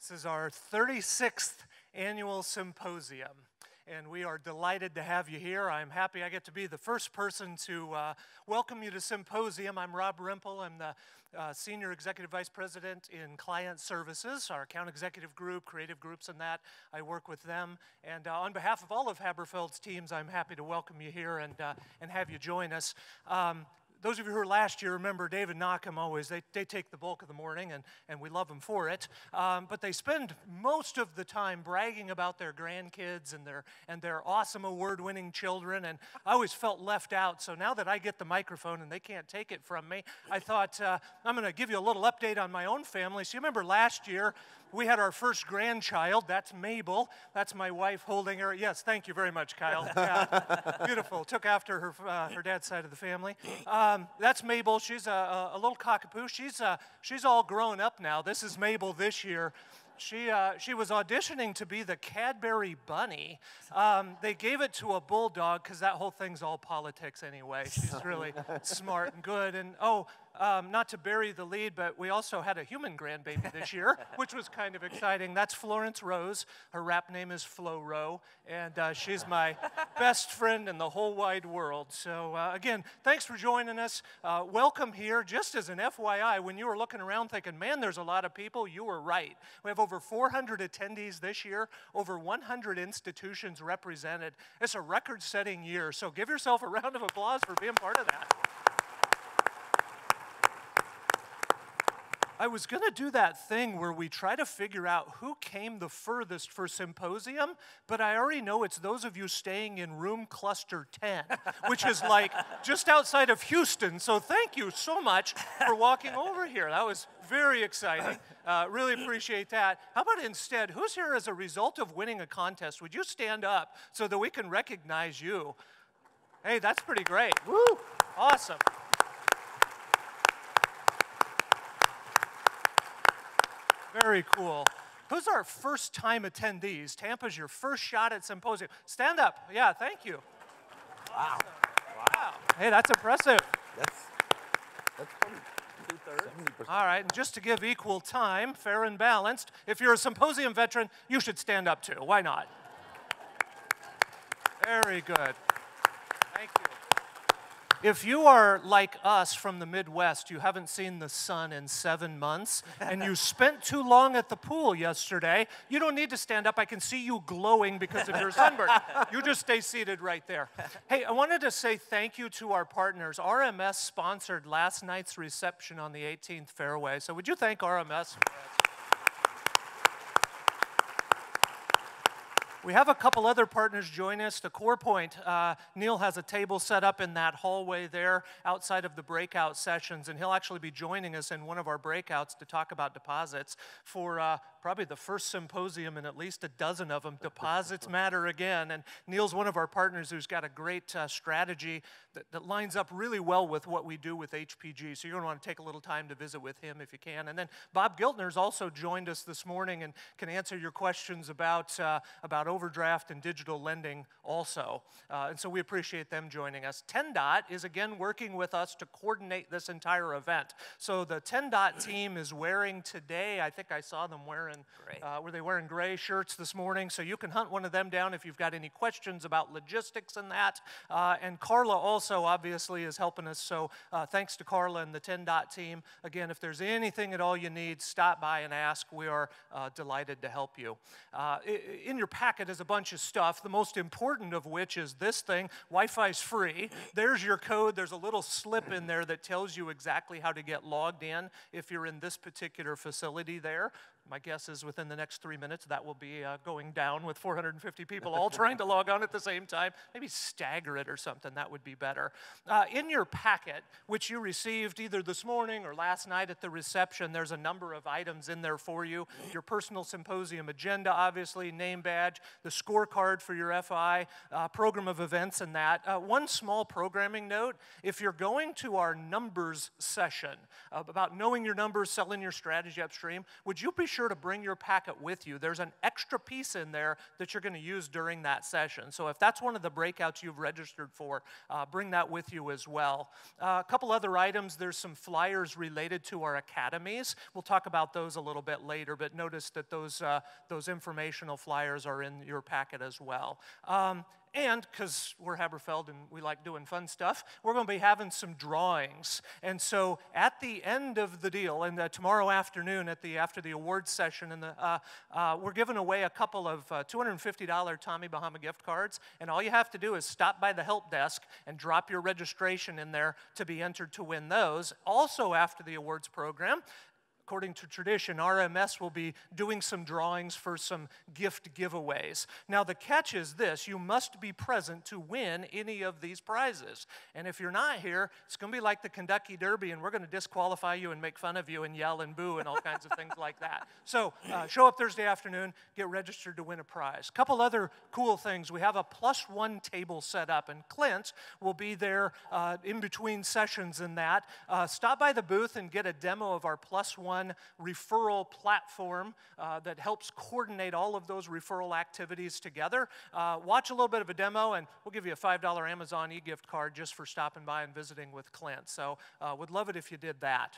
This is our 36th annual symposium, and we are delighted to have you here. I'm happy I get to be the first person to welcome you to Symposium. I'm Rob Rimple. I'm the Senior Executive Vice President in Client Services, our account executive group, creative groups and that. I work with them. And on behalf of all of Haberfeld's teams, I'm happy to welcome you here and have you join us. Those of you who were last year remember David Knockham always, they take the bulk of the morning, and we love them for it. But they spend most of the time bragging about their grandkids and their awesome award-winning children, and I always felt left out. So now that I get the microphone and they can't take it from me, I thought I'm going to give you a little update on my own family. So you remember last year, we had our first grandchild. That's Mabel. That's my wife holding her. Yes, thank you very much, Kyle. Yeah, beautiful. Took after her dad's side of the family. That's Mabel. She's a little cockapoo. She's all grown up now. This is Mabel this year. She was auditioning to be the Cadbury Bunny. They gave it to a bulldog because that whole thing's all politics anyway. She's really smart and good. And not to bury the lead, but we also had a human grandbaby this year, which was kind of exciting. That's Florence Rose. Her rap name is Flo Ro, and she's my best friend in the whole wide world. So again, thanks for joining us. Welcome here. Just as an FYI, when you were looking around thinking, man, there's a lot of people, you were right. We have over 400 attendees this year, over 100 institutions represented. It's a record-setting year, so give yourself a round of applause for being part of that. I was going to do that thing where we try to figure out who came the furthest for Symposium, but I already know it's those of you staying in room cluster 10, which is like just outside of Houston. So thank you so much for walking over here. That was very exciting. Really appreciate that. How about instead, who's here as a result of winning a contest? Would you stand up so that we can recognize you? Hey, that's pretty great. Woo! Awesome. Very cool. Who's our first-time attendees? Tampa's your first shot at Symposium. Stand up. Yeah, thank you. Wow. Awesome. Wow. Hey, that's impressive. That's probably two-thirds. 70%. All right, and just to give equal time, fair and balanced, if you're a Symposium veteran, you should stand up too. Why not? Very good. Thank you. If you are like us from the Midwest, you haven't seen the sun in 7 months, and you spent too long at the pool yesterday, you don't need to stand up. I can see you glowing because of your sunburn. You just stay seated right there. Hey, I wanted to say thank you to our partners. RMS sponsored last night's reception on the 18th fairway, so would you thank RMS for that? We have a couple other partners join us. The CorePoint, Neil has a table set up in that hallway there outside of the breakout sessions, and he'll actually be joining us in one of our breakouts to talk about deposits for probably the first symposium in at least a dozen of them. Deposits matter again, and Neil's one of our partners who's got a great strategy that lines up really well with what we do with HPG, so you're going to want to take a little time to visit with him if you can. And then Bob Giltner's also joined us this morning and can answer your questions about overdraft and digital lending also. And so we appreciate them joining us. 10DOT is again working with us to coordinate this entire event. So the 10DOT team is wearing today, I think I saw them wearing, were they wearing gray shirts this morning? So you can hunt one of them down if you've got any questions about logistics and that. And Carla also obviously is helping us. So thanks to Carla and the 10DOT team. Again, if there's anything at all you need, stop by and ask. We are delighted to help you. In your packet is a bunch of stuff, the most important of which is this thing. Wi-Fi's free. There's your code. There's a little slip in there that tells you exactly how to get logged in if you're in this particular facility there. My guess is within the next 3 minutes that will be going down with 450 people all trying to log on at the same time. Maybe stagger it or something. That would be better. In your packet, which you received either this morning or last night at the reception, there's a number of items in there for you. Your personal symposium agenda, obviously, name badge. the scorecard for your FI, program of events and that. One small programming note, if you're going to our numbers session about knowing your numbers, selling your strategy upstream, would you be sure to bring your packet with you? There's an extra piece in there that you're going to use during that session. So if that's one of the breakouts you've registered for, bring that with you as well. A couple other items, there's some flyers related to our academies. We'll talk about those a little bit later, but notice that those informational flyers are in your packet as well. And because we're Haberfeld and we like doing fun stuff, we're going to be having some drawings. And so at the end of the deal, and tomorrow afternoon after the awards session, we're giving away a couple of $250 Tommy Bahama gift cards. And all you have to do is stop by the help desk and drop your registration in there to be entered to win those. Also after the awards program, according to tradition, RMS will be doing some drawings for some gift giveaways. Now, the catch is this: you must be present to win any of these prizes. And if you're not here, it's going to be like the Kentucky Derby, and we're going to disqualify you and make fun of you and yell and boo and all kinds of things like that. So show up Thursday afternoon, get registered to win a prize. A couple other cool things. We have a +1 table set up, and Clint will be there in between sessions and that. Stop by the booth and get a demo of our +1 referral platform that helps coordinate all of those referral activities together. Watch a little bit of a demo, and we'll give you a $5 Amazon e-gift card just for stopping by and visiting with Clint. So would love it if you did that.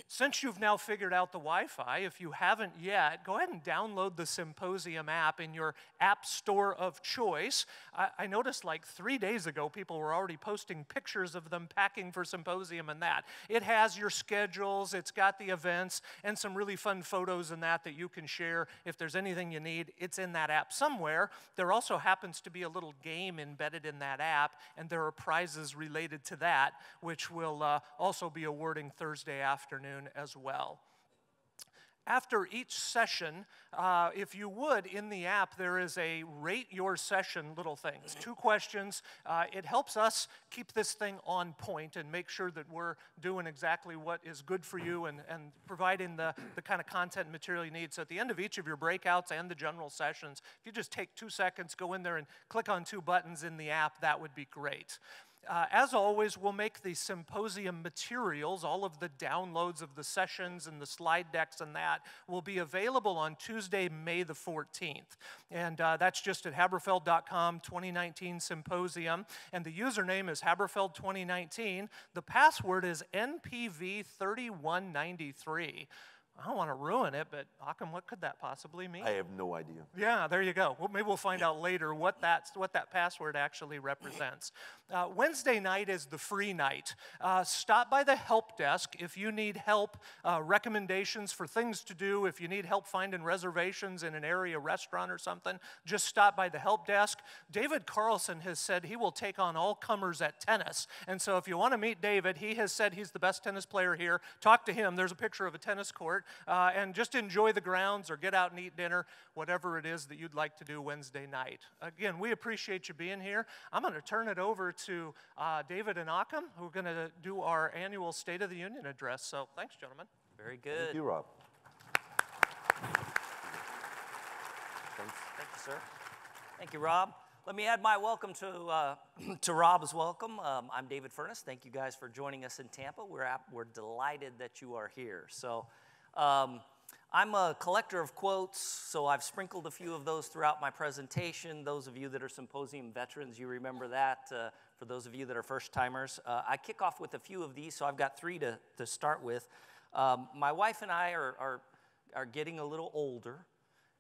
Since you've now figured out the Wi-Fi, if you haven't yet, go ahead and download the Symposium app in your app store of choice. I noticed like 3 days ago, people were already posting pictures of them packing for Symposium and that. It has your schedules, it's got the events, and some really fun photos and that you can share. If there's anything you need, it's in that app somewhere. There also happens to be a little game embedded in that app, and there are prizes related to that, which we'll also be awarding Thursday afternoon as well. After each session, if you would, in the app, there is a rate your session little things. 2 questions. It helps us keep this thing on point and make sure that we're doing exactly what is good for you and providing the kind of content and material you need. So at the end of each of your breakouts and the general sessions, if you just take 2 seconds, go in there and click on 2 buttons in the app, that would be great. As always, we'll make the Symposium materials, all of the downloads of the sessions and the slide decks and that, will be available on Tuesday, May the 14th. And that's just at Haberfeld.com, 2019 Symposium. And the username is Haberfeld 2019. The password is NPV3193. I don't want to ruin it, but Achim, what could that possibly mean? I have no idea. Yeah, there you go. Well, maybe we'll find out later what that password actually represents. Wednesday night is the free night. Stop by the help desk if you need help, recommendations for things to do. If you need help finding reservations in an area restaurant or something, just stop by the help desk. David Carlson has said he will take on all comers at tennis. And so if you want to meet David, he has said he's the best tennis player here. Talk to him. There's a picture of a tennis court. And just enjoy the grounds or get out and eat dinner, whatever it is that you'd like to do Wednesday night. Again, we appreciate you being here. I'm going to turn it over to David and Achim, who are going to do our annual State of the Union address. So thanks, gentlemen. Very good. Thank you, Rob. Thanks. Thank you, sir. Thank you, Rob. Let me add my welcome to Rob's welcome. I'm David Furness. Thank you guys for joining us in Tampa. We're delighted that you are here. So I'm a collector of quotes, so I've sprinkled a few of those throughout my presentation. Those of you that are Symposium veterans, you remember that. For those of you that are first-timers, I kick off with a few of these, so I've got 3 to start with. My wife and I are getting a little older,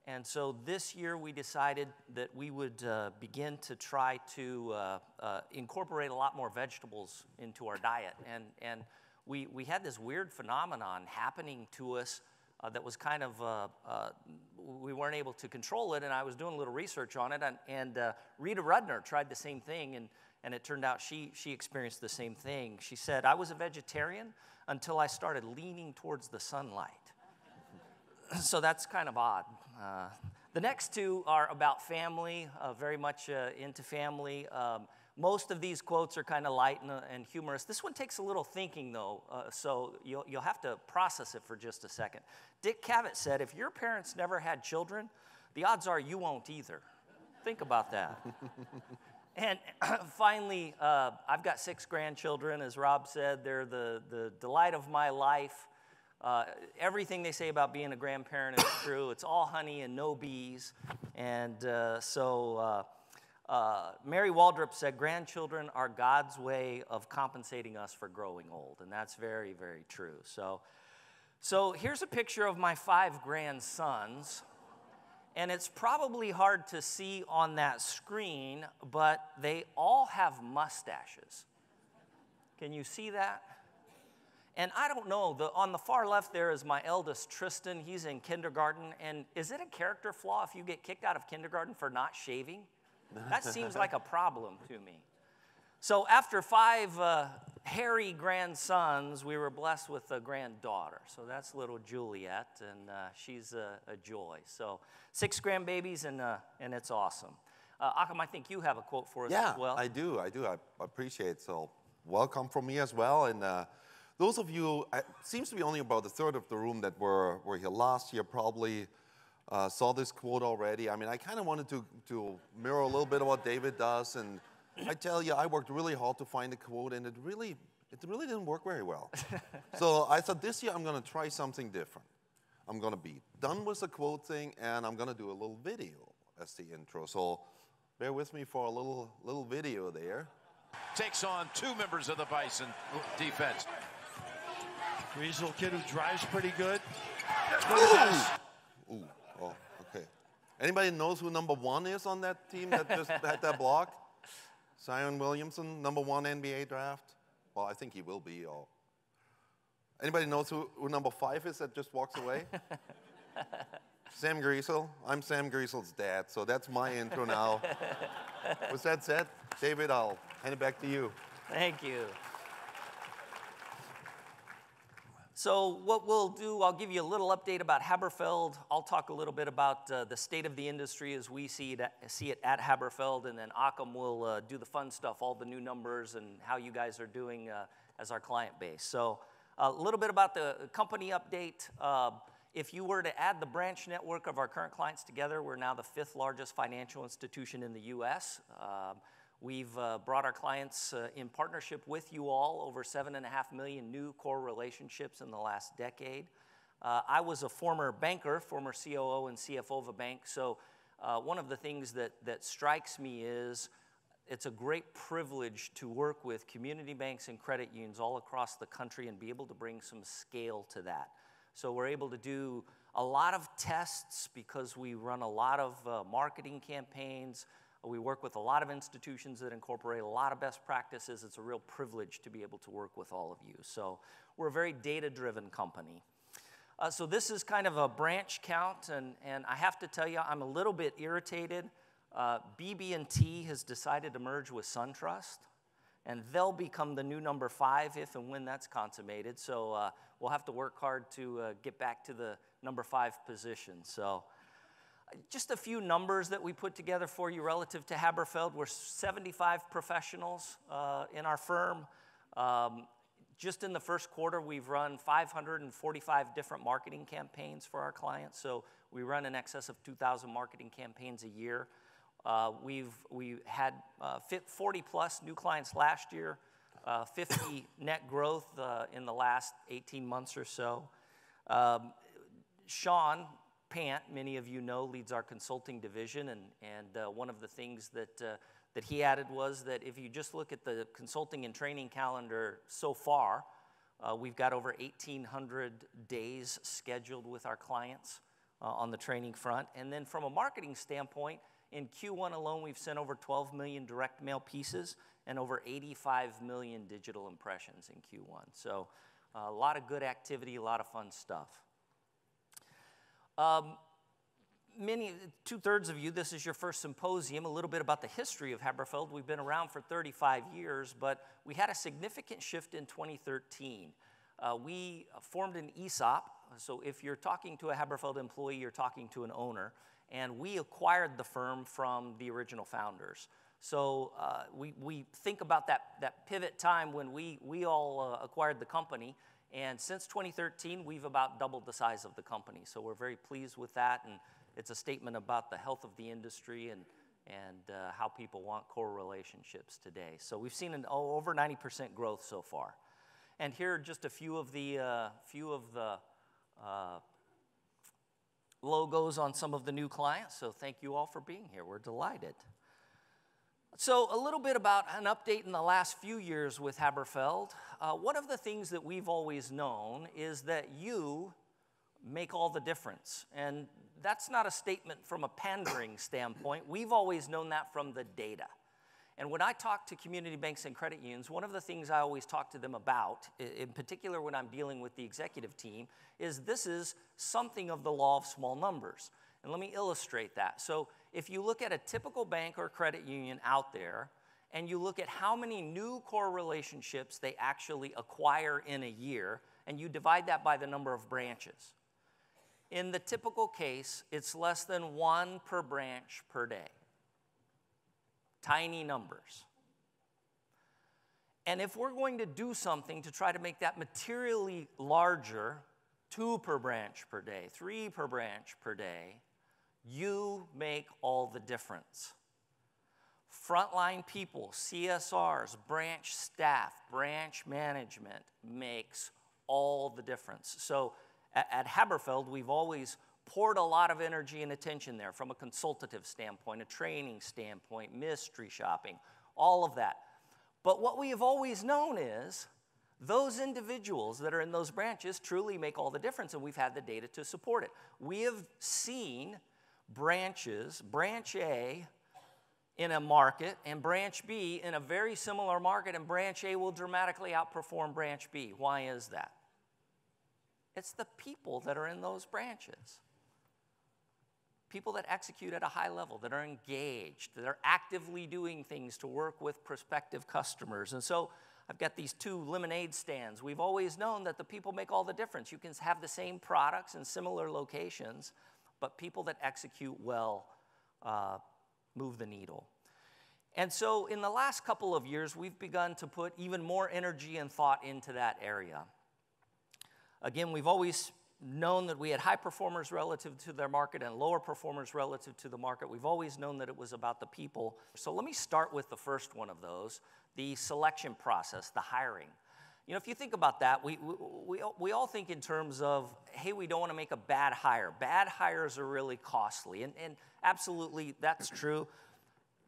and so this year we decided that we would begin to try to incorporate a lot more vegetables into our diet. And we had this weird phenomenon happening to us that was kind of, we weren't able to control it, and I was doing a little research on it, and Rita Rudner tried the same thing, and it turned out she experienced the same thing. She said, I was a vegetarian until I started leaning towards the sunlight. So that's kind of odd. The next 2 are about family, very much into family. Most of these quotes are kind of light and humorous. This one takes a little thinking, though, so you'll have to process it for just a second. Dick Cavett said, if your parents never had children, the odds are you won't either. Think about that. And finally, I've got 6 grandchildren. As Rob said, they're the delight of my life. Everything they say about being a grandparent is true. It's all honey and no bees. And Mary Waldrop said, grandchildren are God's way of compensating us for growing old. And that's very, very true. So here's a picture of my 5 grandsons. And it's probably hard to see on that screen, but they all have mustaches. Can you see that? And I don't know, on the far left there is my eldest, Tristan. He's in kindergarten. And is it a character flaw if you get kicked out of kindergarten for not shaving? That seems like a problem to me. So after 5 hairy grandsons, we were blessed with a granddaughter. So that's little Juliet, and she's a joy. So 6 grandbabies, and it's awesome. Akam, I think you have a quote for us as well. Yeah, I do. I appreciate it. So welcome from me as well. And those of you, it seems to be only about a third of the room that were here last year probably saw this quote already. I mean, I kind of wanted to mirror a little bit of what David does. And I tell you, I worked really hard to find a quote, and it really didn't work very well. So I thought this year I'm going to try something different. I'm going to be done with the quote thing, and I'm going to do a little video as the intro. So bear with me for a little video there. Takes on 2 members of the Bison defense. He's a little kid who drives pretty good. Ooh, oh, okay. Anybody knows who number 1 is on that team that just had that block? Zion Williamson, number 1 NBA draft. Well, I think he will be. Or anybody knows who number 5 is that just walks away? Sam Griesel. I'm Sam Griesel's dad, so that's my intro now. With that said, David, I'll hand it back to you. Thank you. So what we'll do, I'll give you a little update about Haberfeld. I'll talk a little bit about the state of the industry as we see it at Haberfeld, and then Akam will do the fun stuff, all the new numbers and how you guys are doing as our client base. So a little bit about the company update. If you were to add the branch network of our current clients together, we're now the 5th largest financial institution in the U.S. We've brought our clients in partnership with you all, over 7.5 million new core relationships in the last decade. I was a former banker, former COO and CFO of a bank, so one of the things that strikes me is it's a great privilege to work with community banks and credit unions all across the country and be able to bring some scale to that. So we're able to do a lot of tests because we run a lot of marketing campaigns. We work with a lot of institutions that incorporate a lot of best practices. It's a real privilege to be able to work with all of you. So we're a very data-driven company. So this is kind of a branch count, and I have to tell you, I'm a little bit irritated. BB&T has decided to merge with SunTrust, and they'll become the new number 5 if and when that's consummated. So we'll have to work hard to get back to the number 5 position. So just a few numbers that we put together for you relative to Haberfeld. We're 75 professionals in our firm. Just in the first quarter, we've run 545 different marketing campaigns for our clients. So we run in excess of 2,000 marketing campaigns a year. We had 40 plus new clients last year, 50 net growth in the last 18 months or so. Sean Pant, many of you know, leads our consulting division, and one of the things that he added was that if you just look at the consulting and training calendar so far, we've got over 1,800 days scheduled with our clients on the training front. And then from a marketing standpoint, in Q1 alone, we've sent over 12 million direct mail pieces and over 85 million digital impressions in Q1. So a lot of good activity, a lot of fun stuff. 2/3 of you, this is your first symposium. A little bit about the history of Haberfeld. We've been around for 35 years, but we had a significant shift in 2013. We formed an ESOP, so if you're talking to a Haberfeld employee, you're talking to an owner, and we acquired the firm from the original founders. So we think about that pivot time when we all acquired the company. And since 2013, we've about doubled the size of the company. So we're very pleased with that, and it's a statement about the health of the industry and how people want core relationships today. So we've seen over 90% growth so far. And here are just a few of the logos on some of the new clients. So thank you all for being here. We're delighted. So a little bit about an update in the last few years with Haberfeld. One of the things that we've always known is that you make all the difference. And that's not a statement from a pandering standpoint. We've always known that from the data. And when I talk to community banks and credit unions, one of the things I always talk to them about, in particular when I'm dealing with the executive team, is this is something of the law of small numbers. And let me illustrate that. So if you look at a typical bank or credit union out there, and you look at how many new core relationships they actually acquire in a year, and you divide that by the number of branches. In the typical case, it's less than 1 per branch per day. Tiny numbers. And if we're going to do something to try to make that materially larger, 2 per branch per day, 3 per branch per day, you make all the difference. Frontline people, CSRs, branch staff, branch management makes all the difference. So at Haberfeld, we've always poured a lot of energy and attention there from a consultative standpoint, a training standpoint, mystery shopping, all of that. But what we have always known is those individuals that are in those branches truly make all the difference, and we've had the data to support it. We have seen branches, branch A in a market and branch B in a very similar market, and branch A will dramatically outperform branch B. Why is that? It's the people that are in those branches. People that execute at a high level, that are engaged, that are actively doing things to work with prospective customers. And so I've got these 2 lemonade stands. We've always known that the people make all the difference. You can have the same products in similar locations, but people that execute well move the needle. And so in the last couple of years, we've begun to put even more energy and thought into that area. Again, we've always known that we had high performers relative to their market and lower performers relative to the market. We've always known that it was about the people. So let me start with the first one of those, the selection process, the hiring. You know, if you think about that, we all think in terms of, hey, we don't want to make a bad hire. Bad hires are really costly, and absolutely that's true.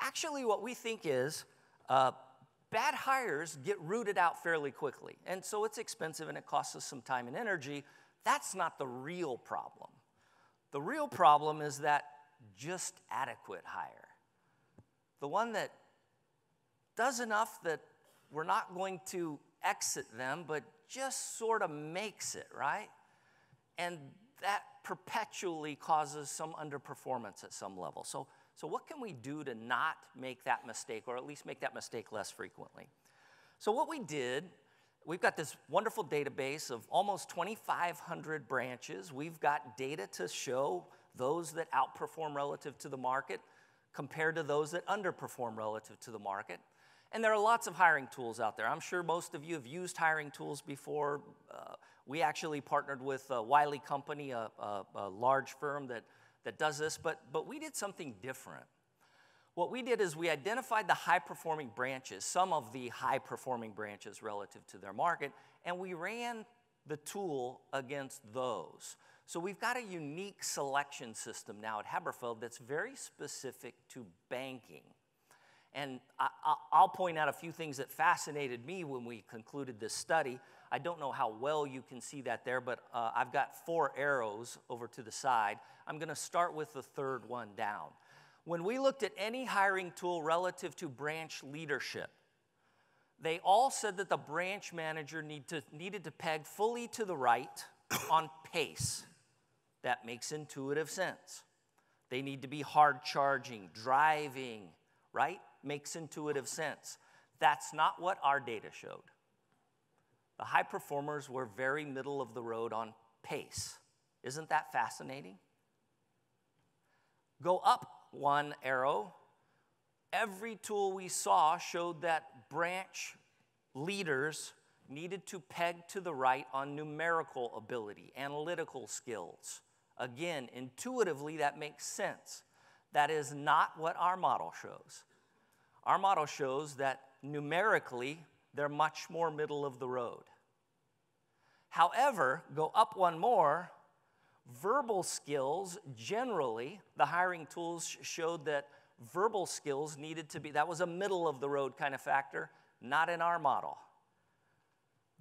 Actually, what we think is bad hires get rooted out fairly quickly, and so it's expensive and it costs us some time and energy. That's not the real problem. The real problem is that just adequate hire. The one that does enough that we're not going to exit them, but just sort of makes it, right? And that perpetually causes some underperformance at some level. So what can we do to not make that mistake, or at least make that mistake less frequently? So what we did, we've got this wonderful database of almost 2,500 branches. We've got data to show those that outperform relative to the market compared to those that underperform relative to the market. And there are lots of hiring tools out there. I'm sure most of you have used hiring tools before. We actually partnered with Wiley Company, a large firm that does this, but we did something different. What we did is we identified the high-performing branches, some of the high-performing branches relative to their market, and we ran the tool against those. So we've got a unique selection system now at Haberfeld that's very specific to banking. And I'll point out a few things that fascinated me when we concluded this study. I don't know how well you can see that there, but I've got 4 arrows over to the side. I'm going to start with the third one down. When we looked at any hiring tool relative to branch leadership, they all said that the branch manager needed to peg fully to the right on pace. That makes intuitive sense. They need to be hard charging, driving, right? Makes intuitive sense. That's not what our data showed. The high performers were very middle of the road on pace. Isn't that fascinating? Go up 1 arrow. Every tool we saw showed that branch leaders needed to peg to the right on numerical ability, analytical skills. Again, intuitively, that makes sense. That is not what our model shows. Our model shows that numerically, they're much more middle of the road. However, go up one more, verbal skills, generally, the hiring tools showed that verbal skills needed to be, that was a middle of the road kind of factor, not in our model.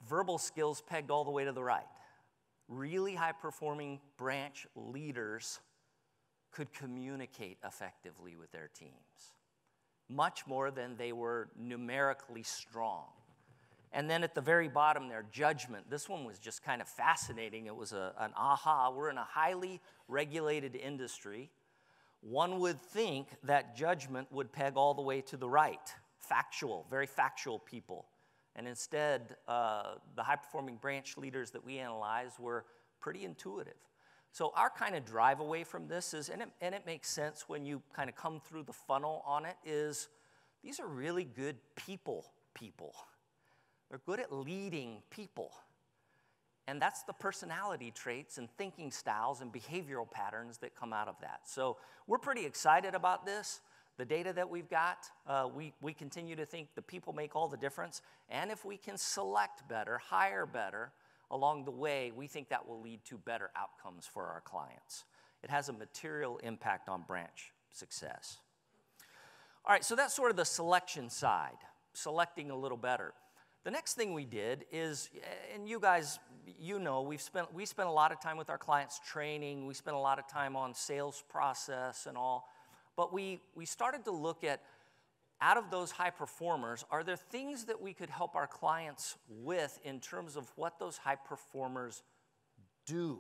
Verbal skills pegged all the way to the right. Really high-performing branch leaders could communicate effectively with their teams, much more than they were numerically strong. And then at the very bottom there, judgment. This one was just kind of fascinating. It was an aha. We're in a highly regulated industry. One would think that judgment would peg all the way to the right, factual, very factual people. And instead, the high-performing branch leaders that we analyzed were pretty intuitive. So our kind of drive away from this is, and it makes sense when you kind of come through the funnel on it, is these are really good people. They're good at leading people. And that's the personality traits and thinking styles and behavioral patterns that come out of that. So we're pretty excited about this. The data that we've got, we continue to think the people make all the difference. And if we can select better, hire better along the way, we think that will lead to better outcomes for our clients. It has a material impact on branch success. All right, so that's sort of the selection side, selecting a little better. The next thing we did is, and you guys, you know, we spent a lot of time with our clients training. We spent a lot of time on sales process and all. But we started to look at, out of those high performers, are there things that we could help our clients with in terms of what those high performers do?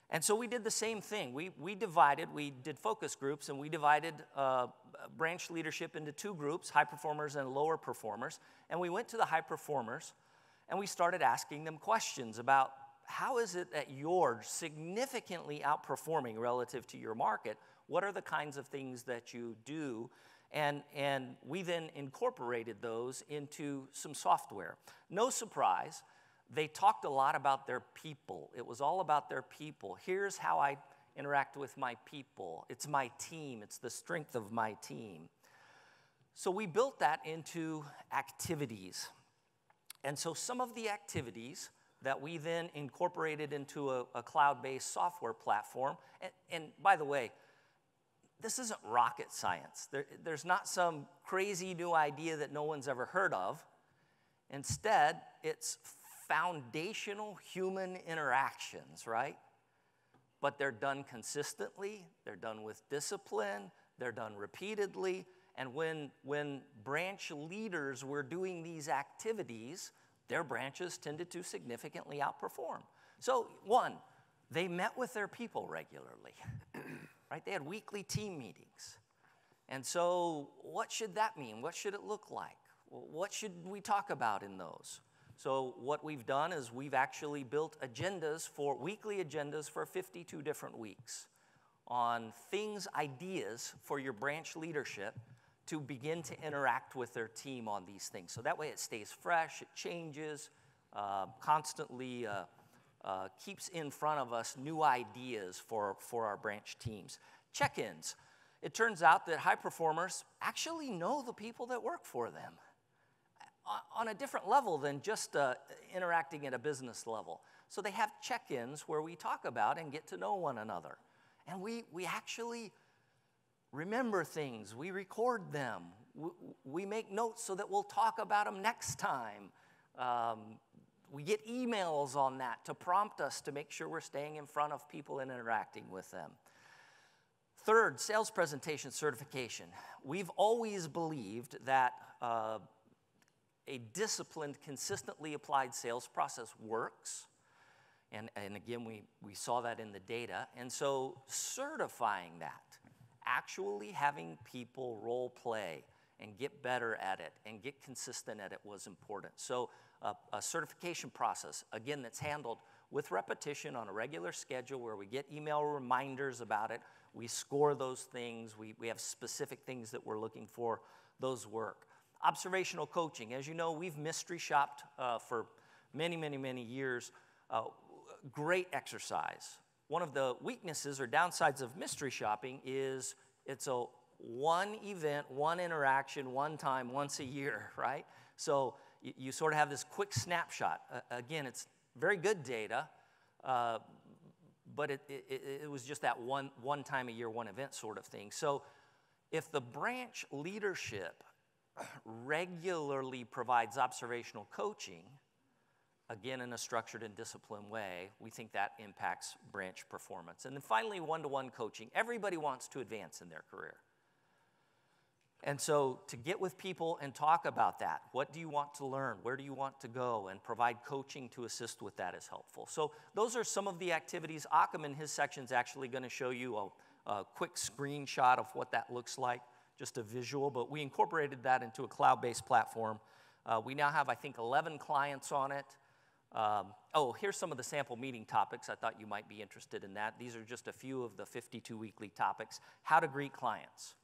And so we did the same thing. We did focus groups, and we divided branch leadership into two groups, high performers and lower performers. And we went to the high performers, and we started asking them questions about how is it that you're significantly outperforming relative to your market? What are the kinds of things that you do? And we then incorporated those into some software. No surprise, they talked a lot about their people. It was all about their people. Here's how I interact with my people. It's my team. It's the strength of my team. So we built that into activities. And so some of the activities that we then incorporated into a cloud-based software platform, and by the way, this isn't rocket science. There's not some crazy new idea that no one's ever heard of. Instead, it's foundational human interactions, right? But they're done consistently, they're done with discipline, they're done repeatedly, and when branch leaders were doing these activities, their branches tended to significantly outperform. So one, they met with their people regularly, right? They had weekly team meetings. And so what should that mean? What should it look like? What should we talk about in those? So what we've done is we've actually built weekly agendas for 52 different weeks on things, ideas for your branch leadership to begin to interact with their team on these things. So that way it stays fresh, it changes, constantly keeps in front of us new ideas for our branch teams. Check-ins. It turns out that high performers actually know the people that work for them on a different level than just interacting at a business level. So they have check-ins where we talk about and get to know one another. And we actually remember things. We record them. We make notes so that we'll talk about them next time. We get emails on that to prompt us to make sure we're staying in front of people and interacting with them. Third, sales presentation certification. We've always believed that a disciplined, consistently applied sales process works. And again, we saw that in the data. And so certifying that, actually having people role play and get better at it and get consistent at it was important. So a certification process, again, that's handled with repetition on a regular schedule where we get email reminders about it. We score those things. We have specific things that we're looking for. Those work. Observational coaching. As you know, we've mystery shopped for many, many, many years. Great exercise. one of the weaknesses or downsides of mystery shopping is it's a one event, one interaction, one time, once a year, right? So you sort of have this quick snapshot. Again, it's very good data, but it was just that one time a year, one event sort of thing. So if the branch leadership regularly provides observational coaching, again in a structured and disciplined way, we think that impacts branch performance. And then finally, one-to-one coaching. Everybody wants to advance in their career. And so to get with people and talk about that, what do you want to learn? Where do you want to go? And provide coaching to assist with that is helpful. So those are some of the activities. Achim in his section is actually going to show you a quick screenshot of what that looks like, just a visual, but we incorporated that into a cloud-based platform. We now have, I think, 11 clients on it. Here's some of the sample meeting topics. I thought you might be interested in that. These are just a few of the 52 weekly topics. How to greet clients.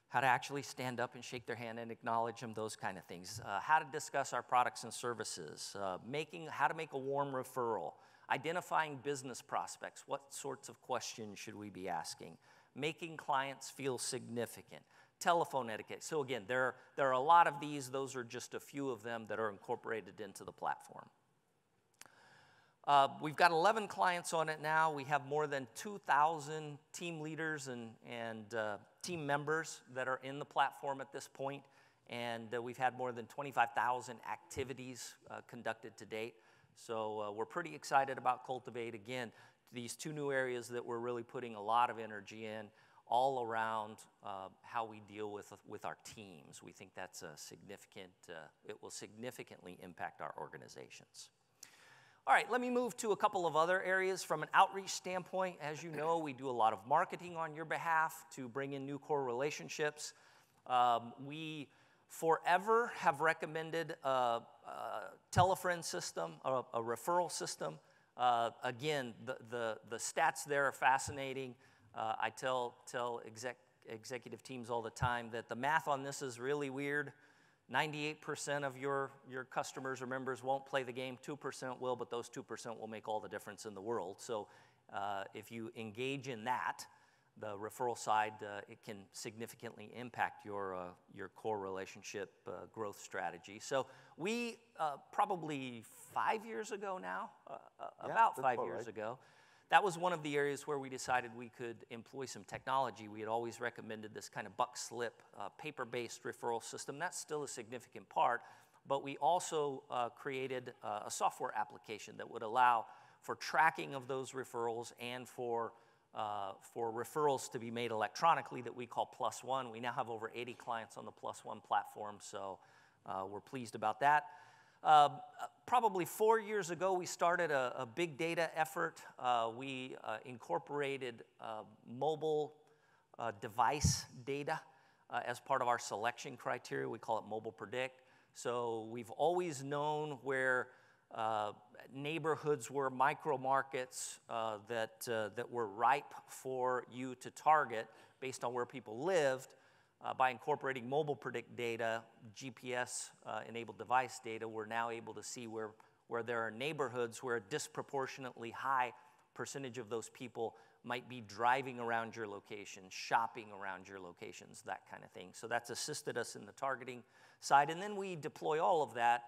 How to actually stand up and shake their hand and acknowledge them, those kind of things. How to discuss our products and services. How to make a warm referral. Identifying business prospects. What sorts of questions should we be asking? Making clients feel significant. Telephone etiquette. So again, there are a lot of these. Those are just a few of them that are incorporated into the platform. We've got 11 clients on it now. We have more than 2,000 team leaders and team members that are in the platform at this point. And we've had more than 25,000 activities conducted to date. So we're pretty excited about Cultivate. Again, these two new areas that we're really putting a lot of energy in, all around how we deal with our teams. We think that's a significant, it will significantly impact our organizations. All right, let me move to a couple of other areas from an outreach standpoint. As you know, we do a lot of marketing on your behalf to bring in new core relationships. We forever have recommended a tell-a-friend system, a referral system. Again, the stats there are fascinating. I tell executive teams all the time that the math on this is really weird. 98% of your customers or members won't play the game, 2% will, but those 2% will make all the difference in the world. So if you engage in that, the referral side, it can significantly impact your core relationship growth strategy. So we probably 5 years ago now, about 5 years ago, that was one of the areas where we decided we could employ some technology. We had always recommended this kind of buck slip, paper-based referral system. That's still a significant part, but we also created a software application that would allow for tracking of those referrals and for referrals to be made electronically that we call Plus One. We now have over 80 clients on the Plus One platform, so we're pleased about that. Probably 4 years ago, we started a big data effort. We incorporated mobile device data as part of our selection criteria. We call it Mobile Predict. So we've always known where neighborhoods were micro markets that were ripe for you to target based on where people lived. By incorporating Mobile Predict data, GPS-enabled device data, we're now able to see where there are neighborhoods where a disproportionately high percentage of those people might be driving around your location, shopping around your locations, that kind of thing. So that's assisted us in the targeting side. And then we deploy all of that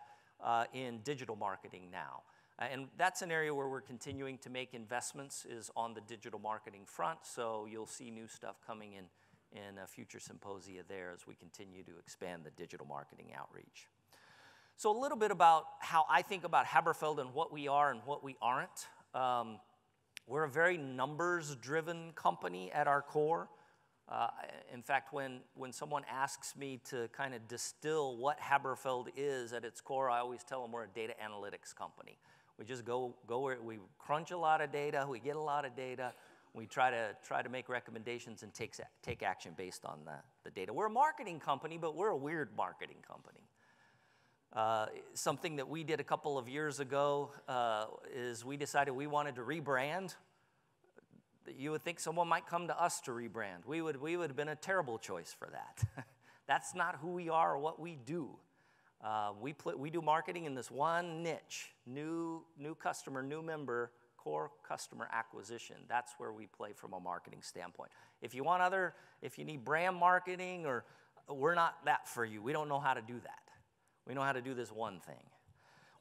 in digital marketing now. And that's an area where we're continuing to make investments, is on the digital marketing front. So you'll see new stuff coming in a future symposia there as we continue to expand the digital marketing outreach. So a little bit about how I think about Haberfeld and what we are and what we aren't. We're a very numbers-driven company at our core. In fact, when someone asks me to kind of distill what Haberfeld is at its core, I always tell them we're a data analytics company. We just go where we crunch a lot of data, we get a lot of data, we try to make recommendations and take action based on the data. We're a marketing company, but we're a weird marketing company. Something that we did a couple of years ago is we decided we wanted to rebrand. You would think someone might come to us to rebrand. We would have been a terrible choice for that. That's not who we are or what we do. We do marketing in this one niche, new customer, new member, core customer acquisition. That's where we play from a marketing standpoint. If you need brand marketing, we're not that for you. We don't know how to do that. We know how to do this one thing.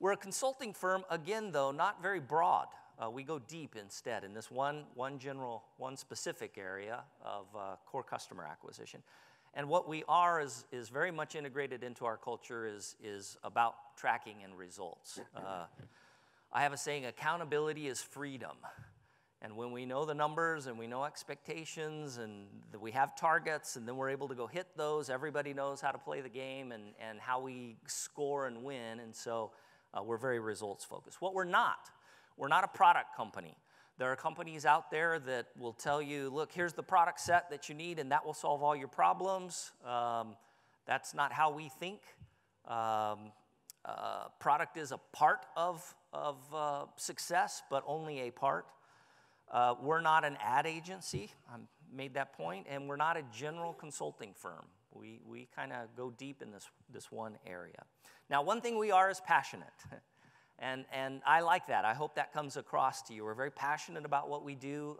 We're a consulting firm, again, though, not very broad. We go deep instead in this one specific area of core customer acquisition. And what we are is very much integrated into our culture is about tracking and results. I have a saying, accountability is freedom. And when we know the numbers and we know expectations and we have targets and then we're able to go hit those, everybody knows how to play the game and how we score and win. And so we're very results focused. What we're not a product company. There are companies out there that will tell you, look, here's the product set that you need and that will solve all your problems. That's not how we think. Product is a part of success, but only a part. We're not an ad agency, I made that point, and we're not a general consulting firm. We kind of go deep in this one area. Now, one thing we are is passionate. And I like that. I hope that comes across to you. We're very passionate about what we do.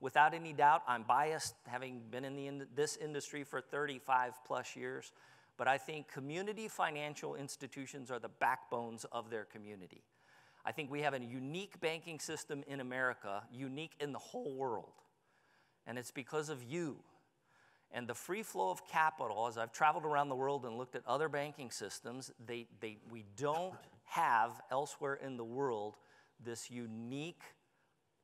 Without any doubt, I'm biased, having been in this industry for 35 plus years. But I think community financial institutions are the backbones of their community. I think we have a unique banking system in America, unique in the whole world. And it's because of you. And the free flow of capital, as I've traveled around the world and looked at other banking systems, we don't have elsewhere in the world this unique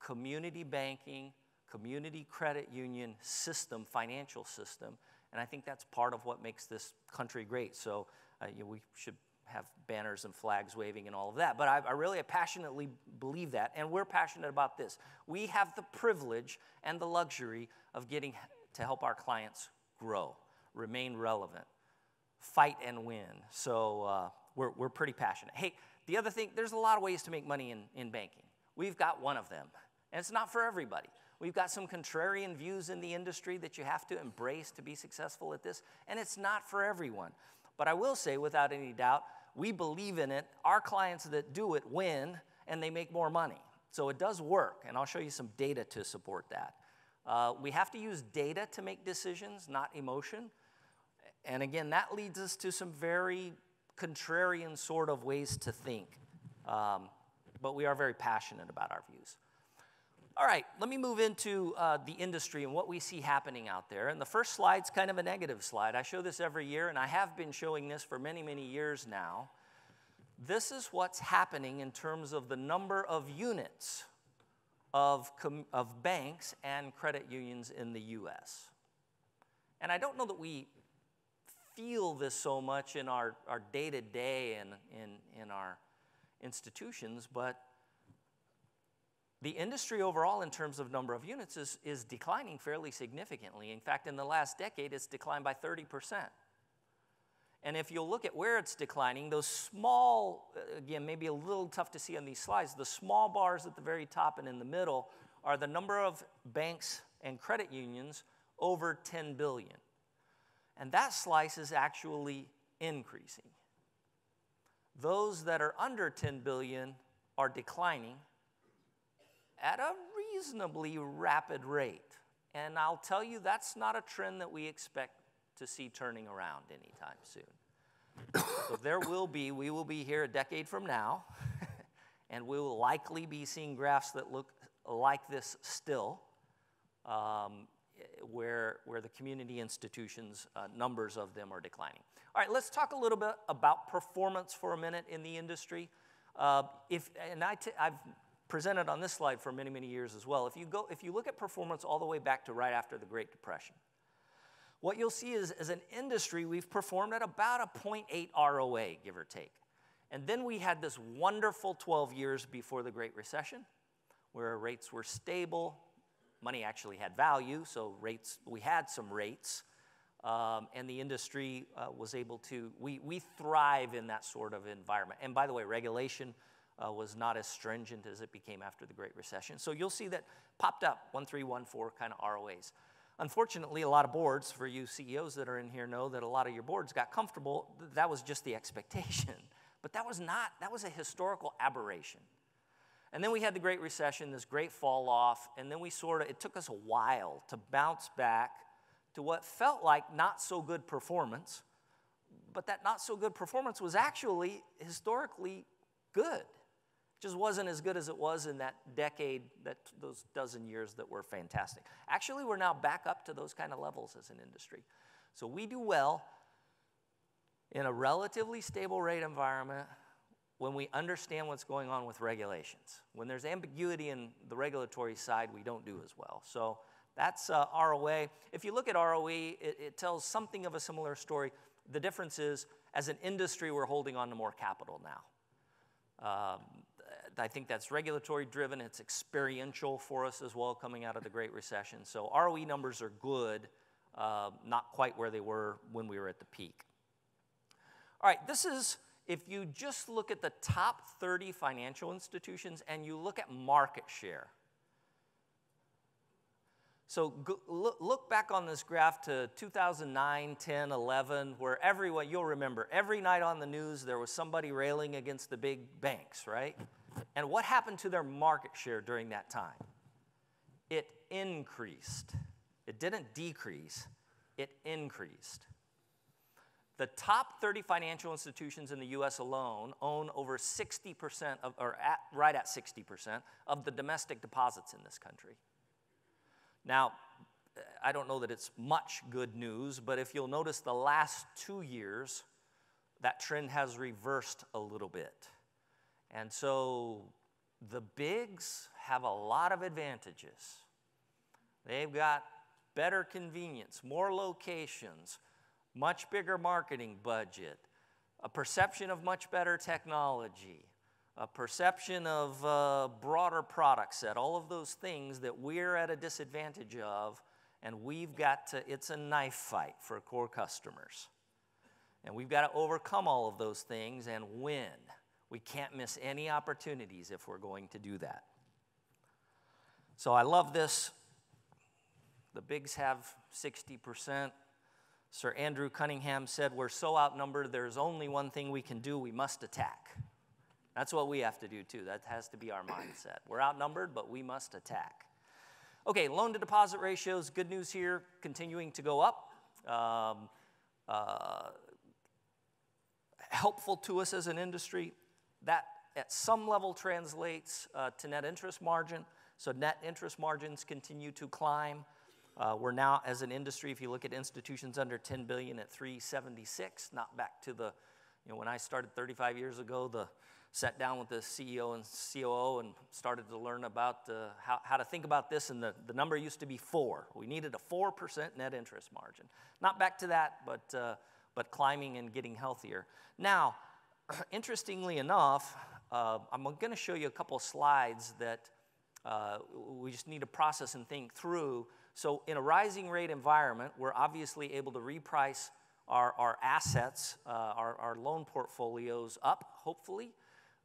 community banking, community credit union system, financial system. And I think that's part of what makes this country great. So we should have banners and flags waving and all of that. But I really passionately believe that. And we're passionate about this. We have the privilege and the luxury of getting to help our clients grow, remain relevant, fight and win. So we're pretty passionate. Hey, the other thing, there's a lot of ways to make money in banking. We've got one of them. And it's not for everybody. We've got some contrarian views in the industry that you have to embrace to be successful at this. And it's not for everyone. But I will say, without any doubt, we believe in it. Our clients that do it win, and they make more money. So it does work, and I'll show you some data to support that. We have to use data to make decisions, not emotion. And again, that leads us to some very contrarian sort of ways to think. But we are very passionate about our views. All right, let me move into the industry and what we see happening out there. And the first slide's kind of a negative slide. I show this every year, and I have been showing this for many, many years now. This is what's happening in terms of the number of units of banks and credit unions in the U.S. And I don't know that we feel this so much in our day-to-day and in our institutions, but the industry overall in terms of number of units is declining fairly significantly. In fact, in the last decade, it's declined by 30%. And if you'll look at where it's declining, those small, again, maybe a little tough to see on these slides, the small bars at the very top and in the middle are the number of banks and credit unions over 10 billion. And that slice is actually increasing. Those that are under 10 billion are declining at a reasonably rapid rate. And I'll tell you, that's not a trend that we expect to see turning around anytime soon. So we will be here a decade from now, and we will likely be seeing graphs that look like this still, where the community institutions, numbers of them are declining. All right, let's talk a little bit about performance for a minute in the industry. I've presented on this slide for many, many years as well. If you look at performance all the way back to right after the Great Depression, what you'll see is, as an industry, we've performed at about a 0.8 ROA, give or take. And then we had this wonderful 12 years before the Great Recession, where rates were stable, money actually had value, so we had some rates, and the industry was able to, we thrive in that sort of environment. And by the way, regulation was not as stringent as it became after the Great Recession. So you'll see that popped up, 1.3, 1.4 kind of ROAs. Unfortunately, a lot of boards, for you CEOs that are in here know that a lot of your boards got comfortable. That was just the expectation. But that was a historical aberration. And then we had the Great Recession, this great fall off, and then it took us a while to bounce back to what felt like not so good performance, but that not so good performance was actually historically good. It just wasn't as good as it was in that decade, those dozen years that were fantastic. Actually, we're now back up to those kind of levels as an industry. So we do well in a relatively stable rate environment when we understand what's going on with regulations. When there's ambiguity in the regulatory side, we don't do as well. So that's ROA. If you look at ROE, it tells something of a similar story. The difference is, as an industry, we're holding on to more capital now. I think that's regulatory driven. It's experiential for us as well coming out of the Great Recession. So ROE numbers are good, not quite where they were when we were at the peak. All right, this is, if you just look at the top 30 financial institutions and you look at market share. So look back on this graph to 2009, 10, 11, where everyone, you'll remember, every night on the news there was somebody railing against the big banks, right? And what happened to their market share during that time? It increased. It didn't decrease, it increased. The top 30 financial institutions in the US alone own over 60% right at 60% of the domestic deposits in this country. Now, I don't know that it's much good news, but if you'll notice the last 2 years, that trend has reversed a little bit. And so the bigs have a lot of advantages. They've got better convenience, more locations, much bigger marketing budget, a perception of much better technology, a perception of a broader product set, all of those things that we're at a disadvantage of, and we've got to, it's a knife fight for core customers. And we've got to overcome all of those things and win. We can't miss any opportunities if we're going to do that. So I love this. The bigs have 60%. Sir Andrew Cunningham said, we're so outnumbered, there's only one thing we can do, we must attack. That's what we have to do too. That has to be our mindset. We're outnumbered, but we must attack. Okay, loan to deposit ratios, good news here, continuing to go up. Helpful to us as an industry. That at some level translates to net interest margin. So net interest margins continue to climb. We're now, as an industry, if you look at institutions under $10 billion at 376, not back to the, when I started 35 years ago, sat down with the CEO and COO and started to learn about how to think about this, and the number used to be 4. We needed a 4% net interest margin. Not back to that, but climbing and getting healthier. Now, interestingly enough, I'm going to show you a couple of slides that we just need to process and think through. So in a rising rate environment, we're obviously able to reprice our assets, our loan portfolios up, hopefully.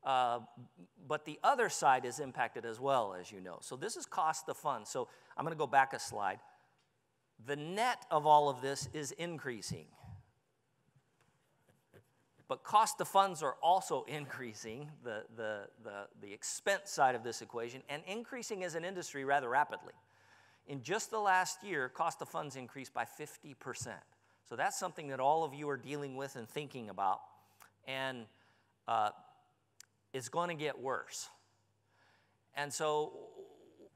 But the other side is impacted as well, as you know. So this is cost of funds. So I'm going to go back a slide. The net of all of this is increasing. But cost of funds are also increasing, the expense side of this equation, and increasing as an industry rather rapidly. In just the last year, cost of funds increased by 50%. So that's something that all of you are dealing with and thinking about. And it's going to get worse. And so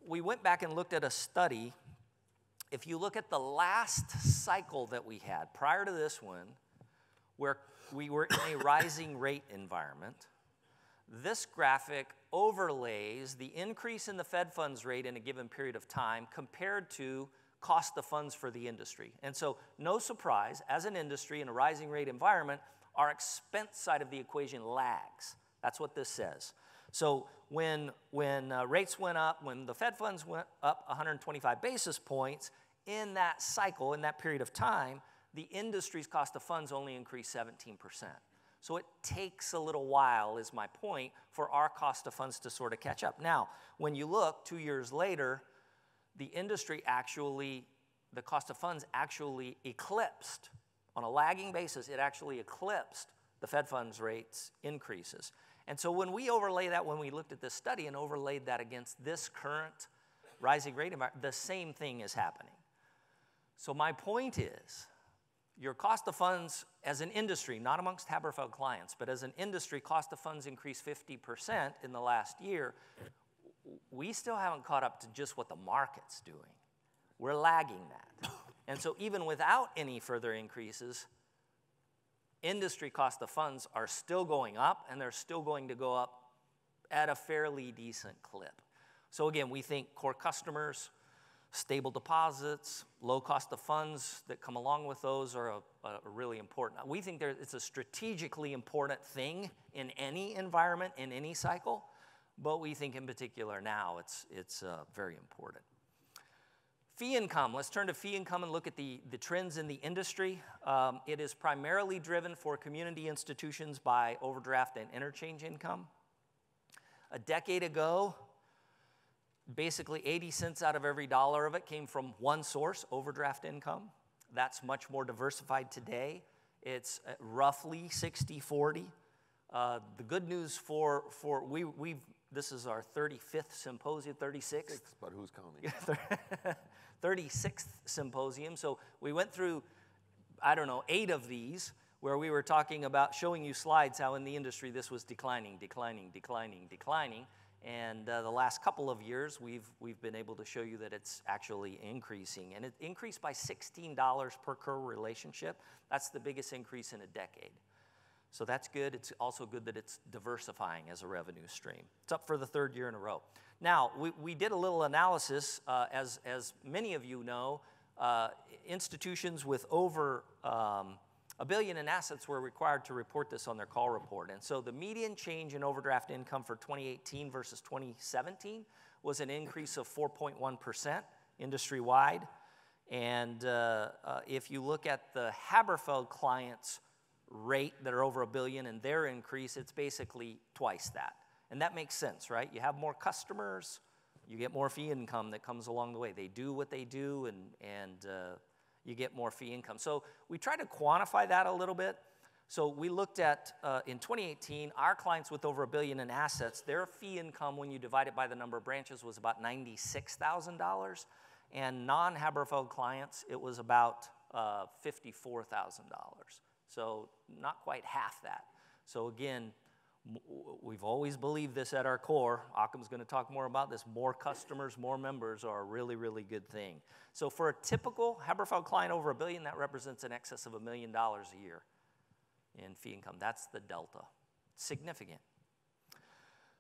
we went back and looked at a study. If you look at the last cycle that we had, prior to this one, where we were in a rising rate environment, this graphic overlays the increase in the Fed funds rate in a given period of time compared to cost of funds for the industry. And so, no surprise, as an industry in a rising rate environment, our expense side of the equation lags. That's what this says. So when rates went up, when the Fed funds went up 125 basis points, in that cycle, in that period of time, the industry's cost of funds only increased 17%. So it takes a little while, is my point, for our cost of funds to sort of catch up. Now, when you look 2 years later, the industry actually, the cost of funds actually eclipsed, on a lagging basis, it actually eclipsed the Fed funds rates increases. And so when we overlay that, when we looked at this study and overlaid that against this current rising rate environment, the same thing is happening. So my point is, your cost of funds as an industry, not amongst Haberfeld clients, but as an industry, cost of funds increased 50% in the last year. We still haven't caught up to just what the market's doing. We're lagging that. And so even without any further increases, industry cost of funds are still going up, and they're still going to go up at a fairly decent clip. So again, we think core customers, stable deposits, low cost of funds that come along with those are really important. We think it's a strategically important thing in any environment, in any cycle, but we think in particular now it's very important. Fee income, let's turn to fee income and look at the trends in the industry. It is primarily driven for community institutions by overdraft and interchange income. A decade ago, basically 80 cents out of every dollar of it came from one source, overdraft income. That's much more diversified today. It's roughly 60-40. The good news this is our 35th symposium, 36th. But who's counting? 36th symposium. So we went through, 8 of these where we were talking about showing you slides how in the industry this was declining. And the last couple of years, we've been able to show you that it's actually increasing. And it increased by $16 per core relationship. That's the biggest increase in a decade. So that's good. It's also good that it's diversifying as a revenue stream. It's up for the 3rd year in a row. Now, we did a little analysis. As many of you know, institutions with over $1 billion in assets were required to report this on their call report. And so the median change in overdraft income for 2018 versus 2017 was an increase of 4.1% industry-wide. And if you look at the Haberfeld clients' rate that are over $1 billion and their increase, it's basically twice that. And that makes sense, right? You have more customers, you get more fee income that comes along the way. They do what they do, and you get more fee income. So we try to quantify that a little bit. So we looked at, in 2018, our clients with over $1 billion in assets, their fee income, when you divide it by the number of branches, was about $96,000. And non-Haberfeld clients, it was about $54,000. So not quite half that. So again, we've always believed this at our core. Occam's going to talk more about this. More customers, more members are a really, really good thing. So for a typical Haberfeld client over $1 billion, that represents an excess of $1 million a year in fee income. That's the delta. Significant.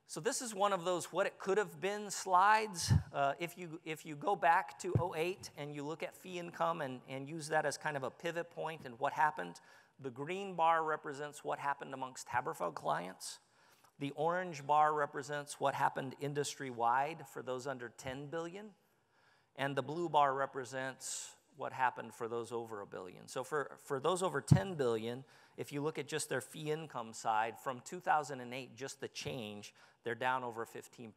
So this is one of those what it could have been slides. If you go back to 2008 and you look at fee income and use that as kind of a pivot point and what happened, the green bar represents what happened amongst Haberfeld clients. The orange bar represents what happened industry-wide for those under $10 billion. And the blue bar represents what happened for those over $1 billion. So for those over $10 billion, if you look at just their fee income side, from 2008, just the change, they're down over 15%.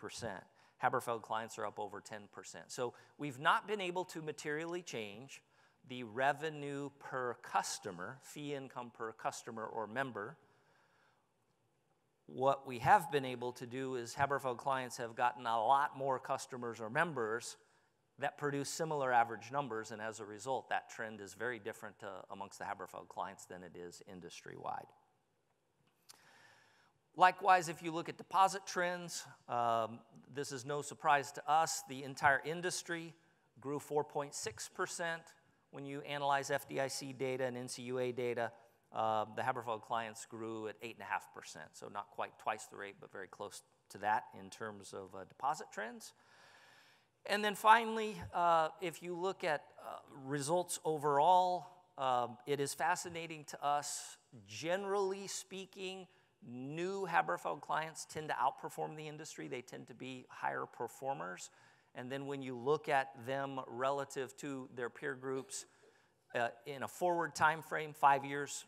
Haberfeld clients are up over 10%. So we've not been able to materially change the revenue per customer, fee income per customer or member. What we have been able to do is Haberfeld clients have gotten a lot more customers or members that produce similar average numbers, and as a result, that trend is very different amongst the Haberfeld clients than it is industry-wide. Likewise, if you look at deposit trends, this is no surprise to us. The entire industry grew 4.6%. When you analyze FDIC data and NCUA data, the Haberfeld clients grew at 8.5%. So not quite twice the rate, but very close to that in terms of deposit trends. And then finally, if you look at results overall, it is fascinating to us. Generally speaking, new Haberfeld clients tend to outperform the industry. They tend to be higher performers. And then when you look at them relative to their peer groups, in a forward time frame, 5 years,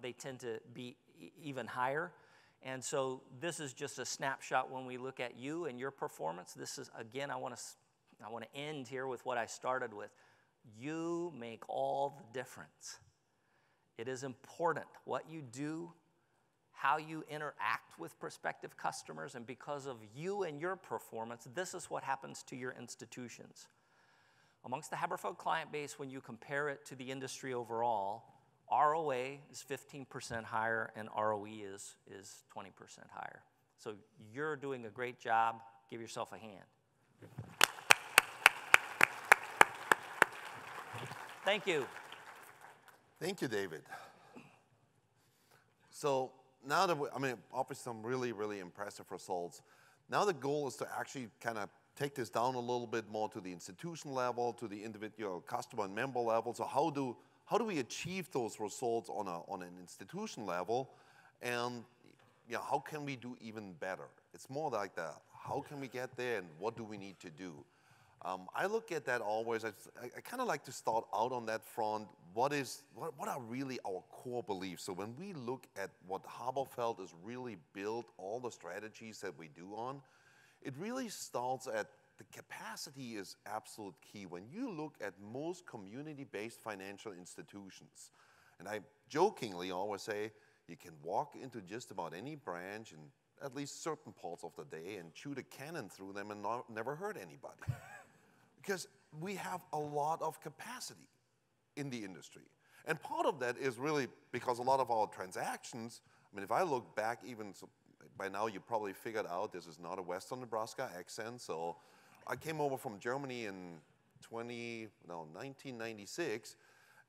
they tend to be even higher. And so this is just a snapshot when we look at you and your performance. This is, again, I want to end here with what I started with. You make all the difference. It is important what you do, how you interact with prospective customers, and because of you and your performance, this is what happens to your institutions. Amongst the Haberfeld client base, when you compare it to the industry overall, ROA is 15% higher and ROE is 20% higher. So you're doing a great job. Give yourself a hand. Thank you. Thank you, David. So now that obviously some really, really impressive results. Now the goal is to actually kind of take this down a little bit more to the institution level, to the individual customer and member level. So how do we achieve those results on an institution level, and how can we do even better? It's more like that. How can we get there, and what do we need to do? I look at that always. I kind of like to start out on that front. What are really our core beliefs? So when we look at what Haberfeld is really built, all the strategies that we do on, it really starts at the capacity is absolute key. When you look at most community-based financial institutions, and I jokingly always say, you can walk into just about any branch in at least certain parts of the day and shoot a cannon through them and never hurt anybody. Because we have a lot of capacity in the industry. And part of that is really because a lot of our transactions, if I look back even, so by now you probably figured out this is not a Western Nebraska accent, so I came over from Germany in 1996,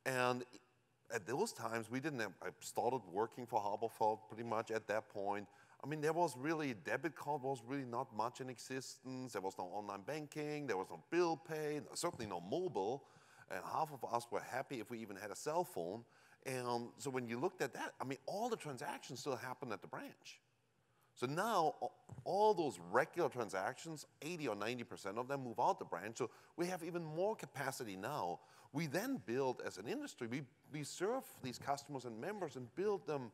and at those times I started working for Haberfeld pretty much at that point. There was really, debit card was really not much in existence. There was no online banking. There was no bill pay, certainly no mobile. And half of us were happy if we even had a cell phone. And so when you looked at that, all the transactions still happened at the branch. So now all those regular transactions, 80 or 90% of them move out the branch. So we have even more capacity now. We then build, as an industry, we serve these customers and members and build them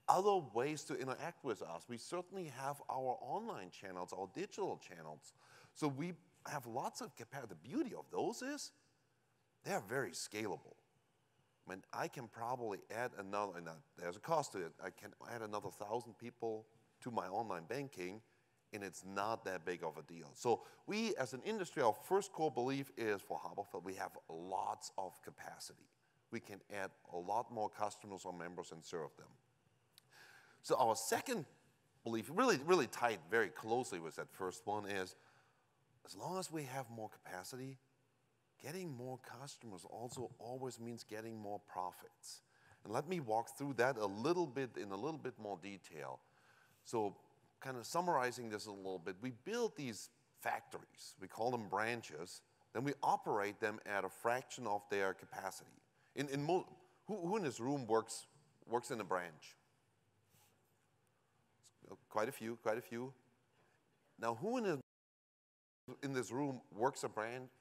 other ways to interact with us. We certainly have our online channels, our digital channels. So we have lots of capacity. The beauty of those is they're very scalable. I can probably add another, and there's a cost to it, I can add another 1,000 people to my online banking, and it's not that big of a deal. So we, as an industry, our first core belief is for Haberfeld, we have lots of capacity. We can add a lot more customers or members and serve them. So our second belief, really tied very closely with that first one, is as long as we have more capacity, getting more customers also always means getting more profits. And let me walk through that in a little bit more detail. So kind of summarizing this a little bit, we build these factories. We call them branches. Then we operate them at a fraction of their capacity. Who in this room works in a branch? Quite a few. Now, who in this room works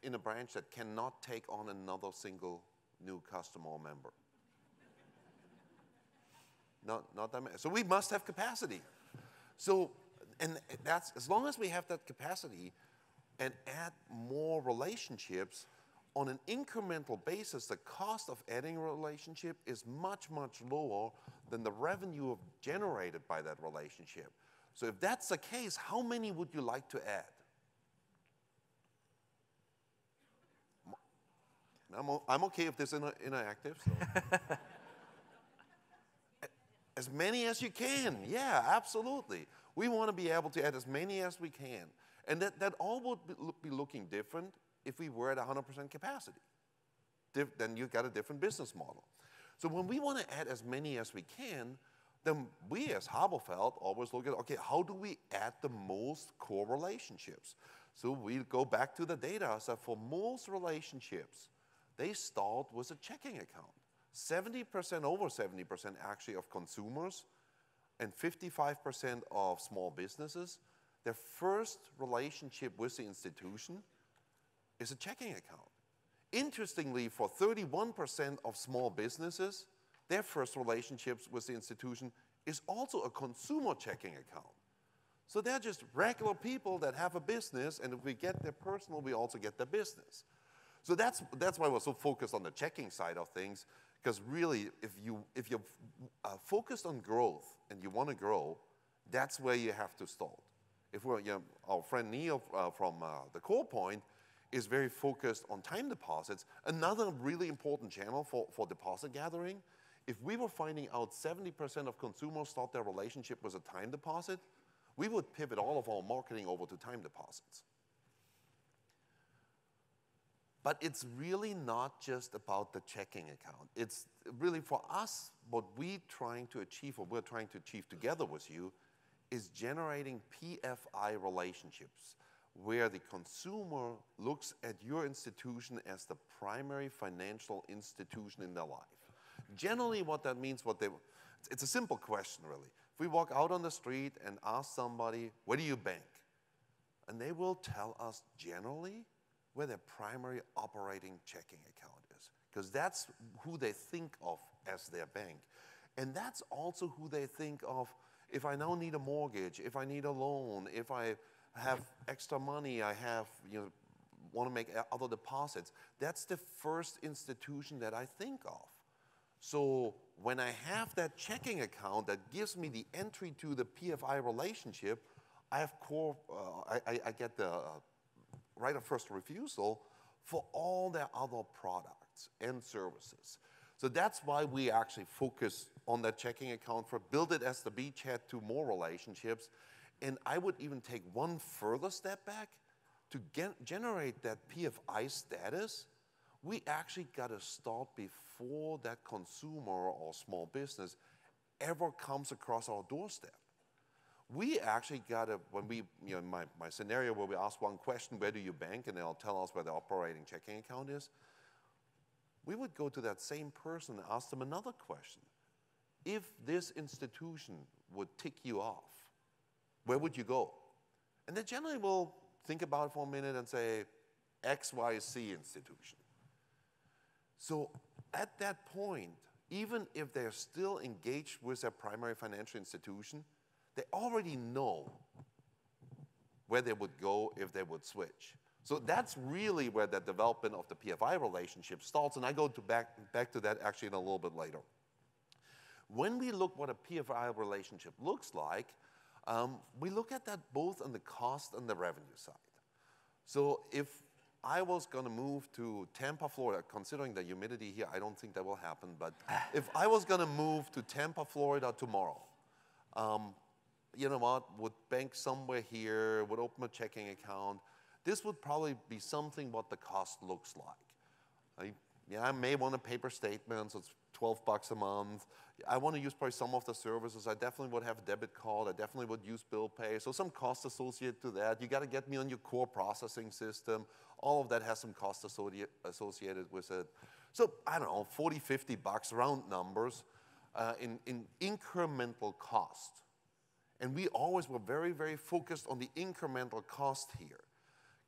in a branch that cannot take on another single new customer or member? Not that many. So we must have capacity. So, and that's, as long as we have that capacity and add more relationships on an incremental basis, the cost of adding a relationship is much, much lower than the revenue generated by that relationship. So if that's the case, how many would you like to add? I'm okay if this is interactive. So. As many as you can, yeah, absolutely. We want to be able to add as many as we can. And that all would be looking different if we were at 100% capacity. Then you've got a different business model. So when we want to add as many as we can, then we as Haberfeld always look at, okay, how do we add the most core relationships? So we go back to the data. So for most relationships, they start with a checking account. 70%, over 70% actually of consumers and 55% of small businesses, their first relationship with the institution is a checking account. Interestingly, for 31% of small businesses, their first relationships with the institution is also a consumer checking account. So they're just regular people that have a business, and if we get their personal, we also get their business. So that's why we're so focused on the checking side of things, Because really, if you're focused on growth and you want to grow, that's where you have to start. If we're, our friend Neil from the Core Point is very focused on time deposits, another really important channel for deposit gathering. If we were finding out 70% of consumers start their relationship with a time deposit, we would pivot all of our marketing over to time deposits. But it's really not just about the checking account. It's really for us, what we're trying to achieve together with you is generating PFI relationships where the consumer looks at your institution as the primary financial institution in their life. Generally what that means, it's a simple question really. If we walk out on the street and ask somebody, where do you bank? And they will tell us generally where their primary operating checking account is, because that's who they think of as their bank. And that's also who they think of if I now need a mortgage, if I need a loan, if I have extra money, I have, want to make other deposits. That's the first institution that I think of. So when I have that checking account that gives me the entry to the PFI relationship, I have I get the right of first refusal for all their other products and services. So that's why we actually focus on that checking account for build it as the beachhead to more relationships. And I would even take one further step back to generate that PFI status. We actually got to start before that consumer or small business ever comes across our doorstep. We actually got to, when we, my scenario where we ask one question, where do you bank? And they'll tell us where the operating checking account is. We would go to that same person and ask them another question. If this institution would tick you off, where would you go? And they generally will think about it for a minute and say, XYZ institution. So at that point, even if they're still engaged with their primary financial institution, they already know where they would go if they would switch. So that's really where the development of the PFI relationship starts, and I go back to that actually in a little bit later. When we look what a PFI relationship looks like, we look at that both on the cost and the revenue side. So if I was going to move to Tampa, Florida, considering the humidity here, I don't think that will happen, but if I was going to move to Tampa, Florida tomorrow, you know what, would bank somewhere here, would open a checking account, this would probably be something what the cost looks like. I may want a paper statement, so it's $12 a month. I want to use probably some of the services. I definitely would have a debit card. I definitely would use bill pay. So some cost associated to that. You got to get me on your core processing system. All of that has some cost associated with it. So I don't know, $40, $50, round numbers, in incremental cost. And we always were very, very focused on the incremental cost here.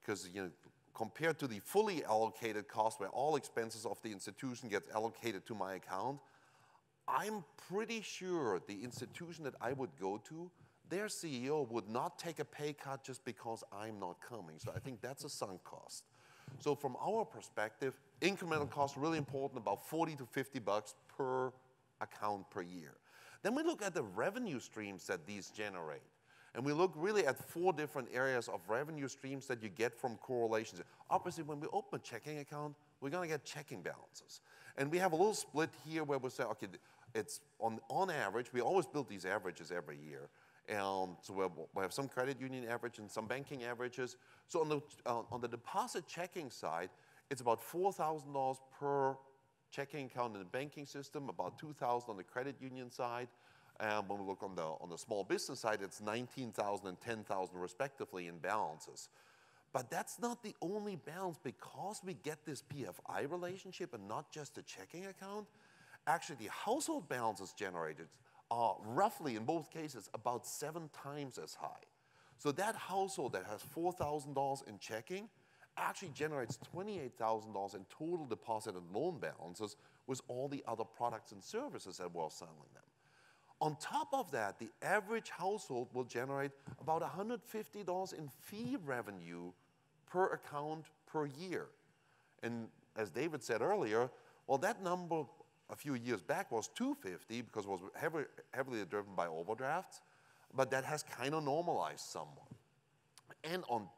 Because compared to the fully allocated cost where all expenses of the institution gets allocated to my account, I'm pretty sure the institution that I would go to, their CEO would not take a pay cut just because I'm not coming. So I think that's a sunk cost. So from our perspective, incremental cost really important, about $40 to $50 per account per year. Then we look at the revenue streams that these generate. And we look really at 4 different areas of revenue streams that you get from correlations. Obviously, when we open a checking account, we're going to get checking balances. And we have a little split here where we say, okay, it's on average, we always build these averages every year. And so we'll have some credit union average and some banking averages. So on the deposit checking side, it's about $4,000 per checking account in the banking system, about $2,000 on the credit union side. And when we look on the small business side, it's $19,000 and $10,000 respectively in balances. But that's not the only balance. Because we get this PFI relationship and not just a checking account, actually the household balances generated are roughly, in both cases, about 7 times as high. So that household that has $4,000 in checking actually generates $28,000 in total deposit and loan balances with all the other products and services that we're selling them. On top of that, the average household will generate about $150 in fee revenue per account per year. And as David said earlier, well, that number a few years back was 250 because it was heavily driven by overdrafts, but that has kind of normalized somewhat. And on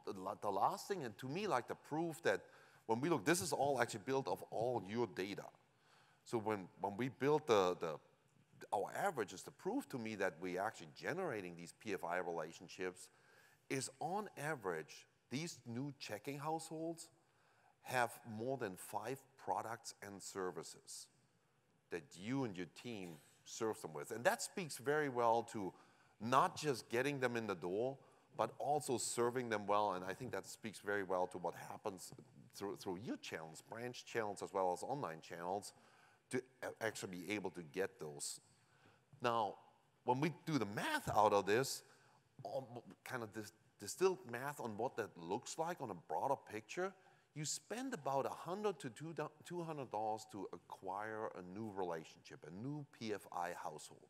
the last thing, and to me, like the proof that when we look, this is all actually built of all your data. So when we built our averages, the proof to me that we actually generating these PFI relationships is on average, these new checking households have more than 5 products and services that you and your team serve them with. And that speaks very well to not just getting them in the door, but also serving them well. And I think that speaks very well to what happens through your channels, branch channels as well as online channels, to actually be able to get those. Now, when we do the math out of this, kind of this distilled math on what that looks like on a broader picture, you spend about $100 to $200 to acquire a new relationship, a new PFI household.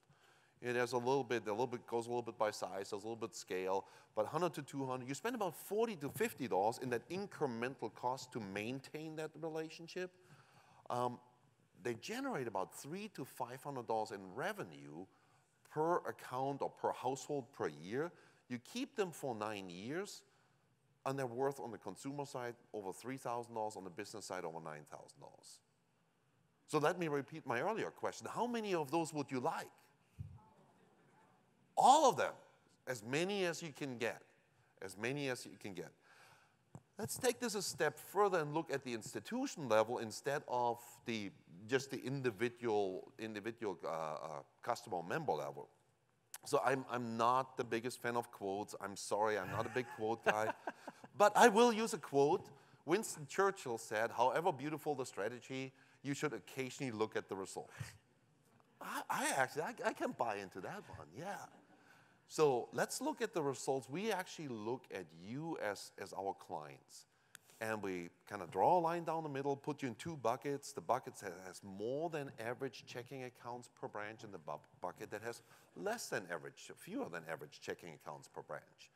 It has goes a little bit by size, there's a little bit scale, but 100 to 200. You spend about $40 to $50 in that incremental cost to maintain that relationship. They generate about $300 to $500 in revenue per account or per household per year. You keep them for 9 years, and they're worth on the consumer side over $3,000, on the business side over $9,000. So let me repeat my earlier question. How many of those would you like? All of them, as many as you can get, as many as you can get. Let's take this a step further and look at the institution level instead of just the individual customer member level. So I'm not the biggest fan of quotes. I'm sorry, I'm not a big quote guy. But I will use a quote. Winston Churchill said, however beautiful the strategy, you should occasionally look at the results. I can buy into that one, yeah. So let's look at the results. We actually look at you as our clients. And we kind of draw a line down the middle, put you in 2 buckets. The bucket has more than average checking accounts per branch, and the bucket that has less than average, fewer than average checking accounts per branch.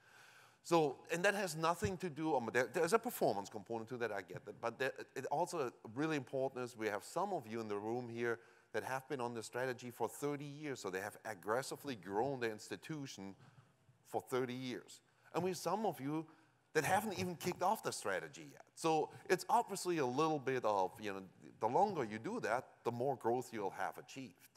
So, and that has nothing to do, there's a performance component to that, I get that. But it also really important is we have some of you in the room here that have been on the strategy for 30 years. So they have aggressively grown their institution for 30 years. And we have some of you that haven't even kicked off the strategy yet. So it's obviously a little bit of, the longer you do that, the more growth you'll have achieved.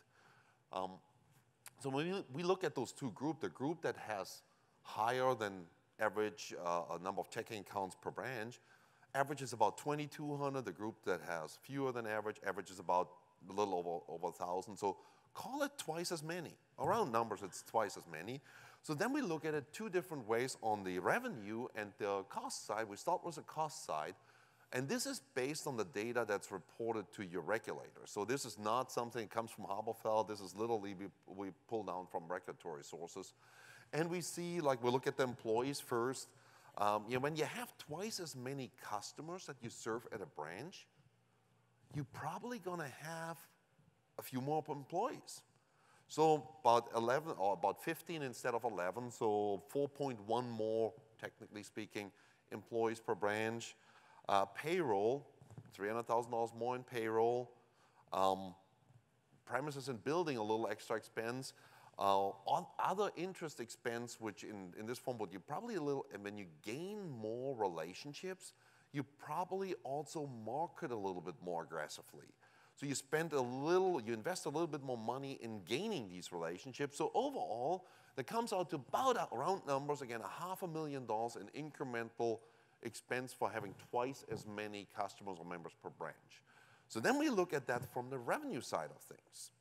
So when we look at those 2 groups, the group that has higher than average number of checking accounts per branch, average is about 2,200. The group that has fewer than average is about a little over 1,000. So call it twice as many. Around numbers, it's twice as many. So then we look at it 2 different ways on the revenue and the cost side. We start with the cost side. And this is based on the data that's reported to your regulator. So this is not something that comes from Haberfeld. This is literally we pull down from regulatory sources. And we see, like we look at the employees first. When you have twice as many customers that you serve at a branch, you're probably going to have a few more employees. So about 11 or about 15 instead of 11, so 4.1 more, technically speaking, employees per branch. Payroll, $300,000 more in payroll. Premises and building, a little extra expense. On other interest expense, which in this form, but you probably and when you gain more relationships, you probably also market a little bit more aggressively. So you invest a little bit more money in gaining these relationships. So overall, that comes out to about, round numbers, again, $500,000 in incremental expense for having twice as many customers or members per branch. So then we look at that from the revenue side of things.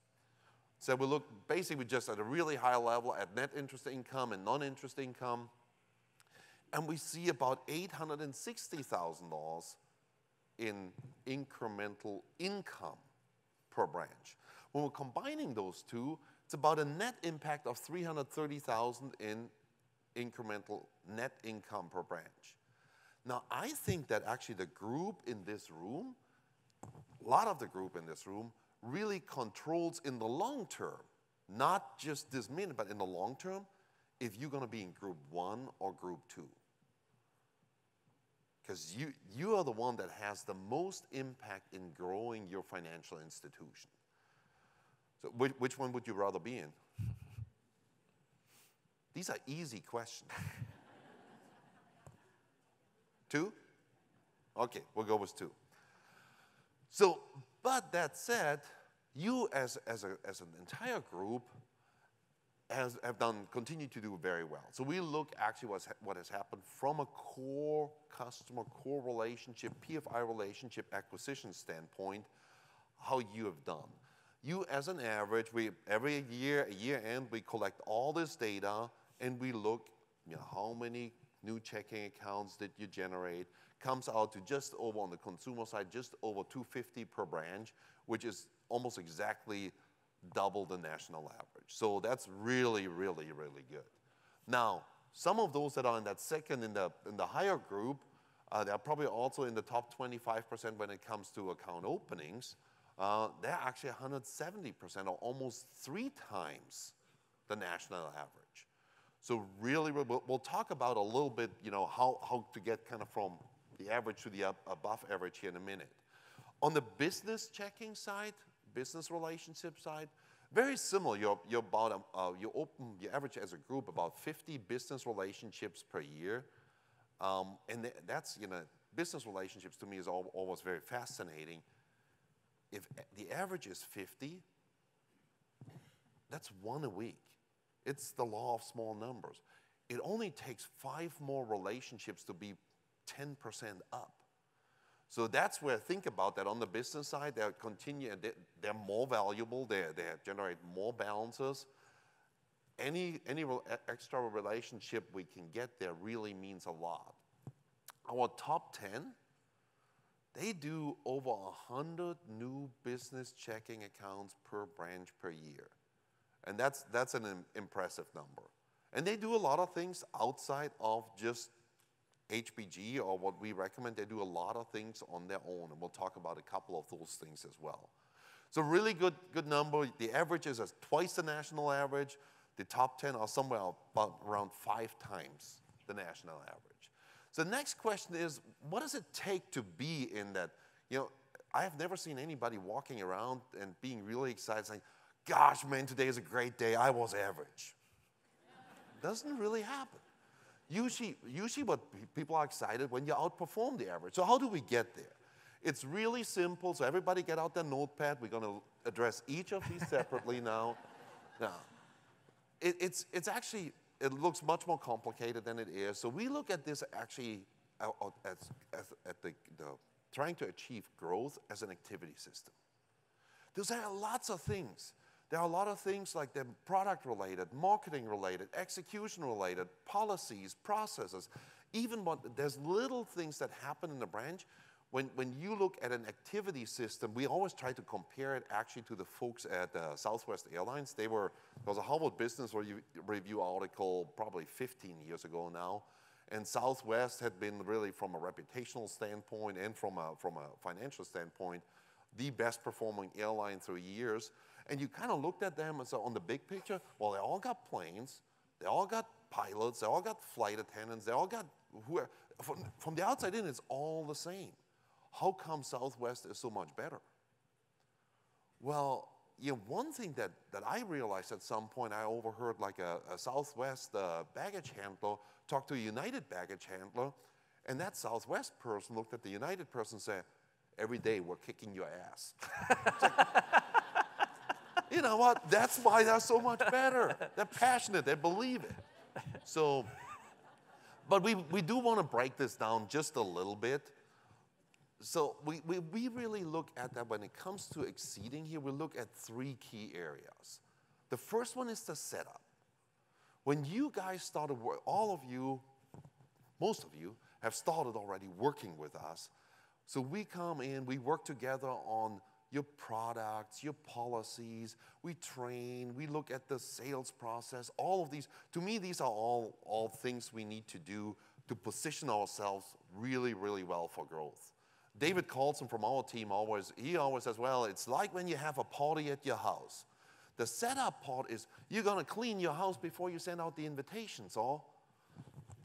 So we look basically just at a really high level at net interest income and non-interest income. And we see about $860,000 in incremental income per branch. When we're combining those 2, it's about a net impact of $330,000 in incremental net income per branch. Now, I think that actually the group in this room, a lot of the group in this room, really controls in the long term, not just this minute, but in the long term, if you're going to be in group 1 or group 2. Because you are the one that has the most impact in growing your financial institution. So which one would you rather be in? These are easy questions. 2? Okay, we'll go with 2. So, but that said, you as an entire group have continue to do very well. So we look actually what has happened from a core customer, core relationship, PFI relationship acquisition standpoint, how you have done. You as an average, every year, year end, we collect all this data and we look, how many new checking accounts did you generate? Comes out to just over, on the consumer side, just over 250 per branch, which is almost exactly double the national average. So that's really, really, really good. Now, some of those that are in that second, in the higher group, they're probably also in the top 25% when it comes to account openings. They're actually 170%, or almost 3 times the national average. So really, we'll talk about a little bit, how to get kind of from the average to the above average here in a minute. On the business checking side, business relationship side, very similar. You average as a group about 50 business relationships per year, and that's business relationships to me is always very fascinating. If the average is 50, that's 1 a week. It's the law of small numbers. It only takes 5 more relationships to be 10% up. So that's where, think about that on the business side, they're more valuable, they generate more balances. Any extra relationship we can get there really means a lot. Our top 10, they do over 100 new business checking accounts per branch per year. And that's an impressive number. And they do a lot of things outside of just HBG or what we recommend. They do a lot of things on their own, and we'll talk about a couple of those things as well. So really good number. The average is twice the national average. The top 10 are somewhere about around 5 times the national average. So the next question is, what does it take to be in that? I have never seen anybody walking around and being really excited saying, gosh, man, today is a great day. I was average. Doesn't really happen. Usually what people are excited when you outperform the average. So how do we get there? It's really simple. So everybody get out their notepad. We're going to address each of these separately now. Now, it's actually, it looks much more complicated than it is. So we look at this actually at the trying to achieve growth as an activity system. There are lots of things. There are a lot of things like they're product related, marketing related, execution related, policies, processes. Even there's little things that happen in the branch. When you look at an activity system, we always try to compare it actually to the folks at Southwest Airlines. There was a Harvard Business Review article probably 15 years ago now. And Southwest had been really, from a reputational standpoint and from a financial standpoint, the best performing airline through years. And you kind of looked at them and said, on the big picture, well, they all got planes, they all got pilots, they all got flight attendants, they all got whoever. From the outside in, it's all the same. How come Southwest is so much better? Well, one thing that I realized at some point, I overheard like a Southwest baggage handler talk to a United baggage handler, and that Southwest person looked at the United person and said, every day we're kicking your ass. You know what? That's why they're so much better. They're passionate. They believe it. So, but we do want to break this down just a little bit. So we really look at that when it comes to exceeding here. We look at 3 key areas. The first one is the setup. When you guys started, all of you, most of you, have started already working with us. So we come in, we work together on your products, your policies, we train, we look at the sales process, all of these. To me, these are all things we need to do to position ourselves really, really well for growth. David Carlson from our team always says, well, it's like when you have a party at your house. The setup part is you're going to clean your house before you send out the invitations.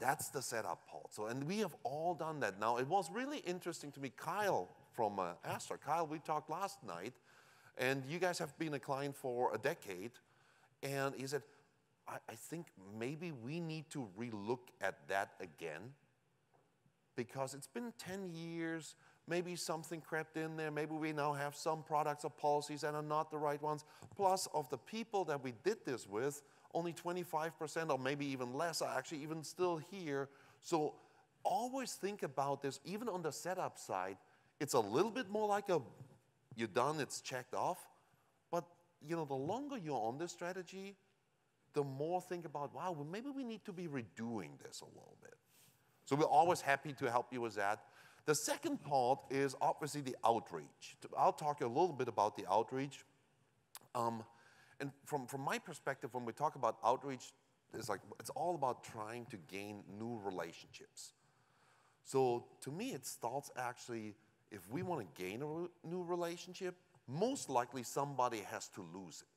That's the setup part. So, and we have all done that. Now, it was really interesting to me, Kyle from Astor. Kyle, we talked last night, And you guys have been a client for a decade. And he said, I think maybe we need to relook at that again, because it's been 10 years, maybe something crept in there, maybe we now have some products or policies that are not the right ones. Plus, of the people that we did this with, only 25% or maybe even less are actually even still here. So always think about this, even on the setup side, it's a little bit more like you're done, it's checked off. But the longer you're on this strategy, the more think about, wow, well, maybe we need to be redoing this a little bit. So we're always happy to help you with that. The second part is obviously the outreach. I'll talk a little bit about the outreach. And from my perspective, when we talk about outreach, it's all about trying to gain new relationships. So to me, it starts actually, if we want to gain a new relationship, most likely somebody has to lose it.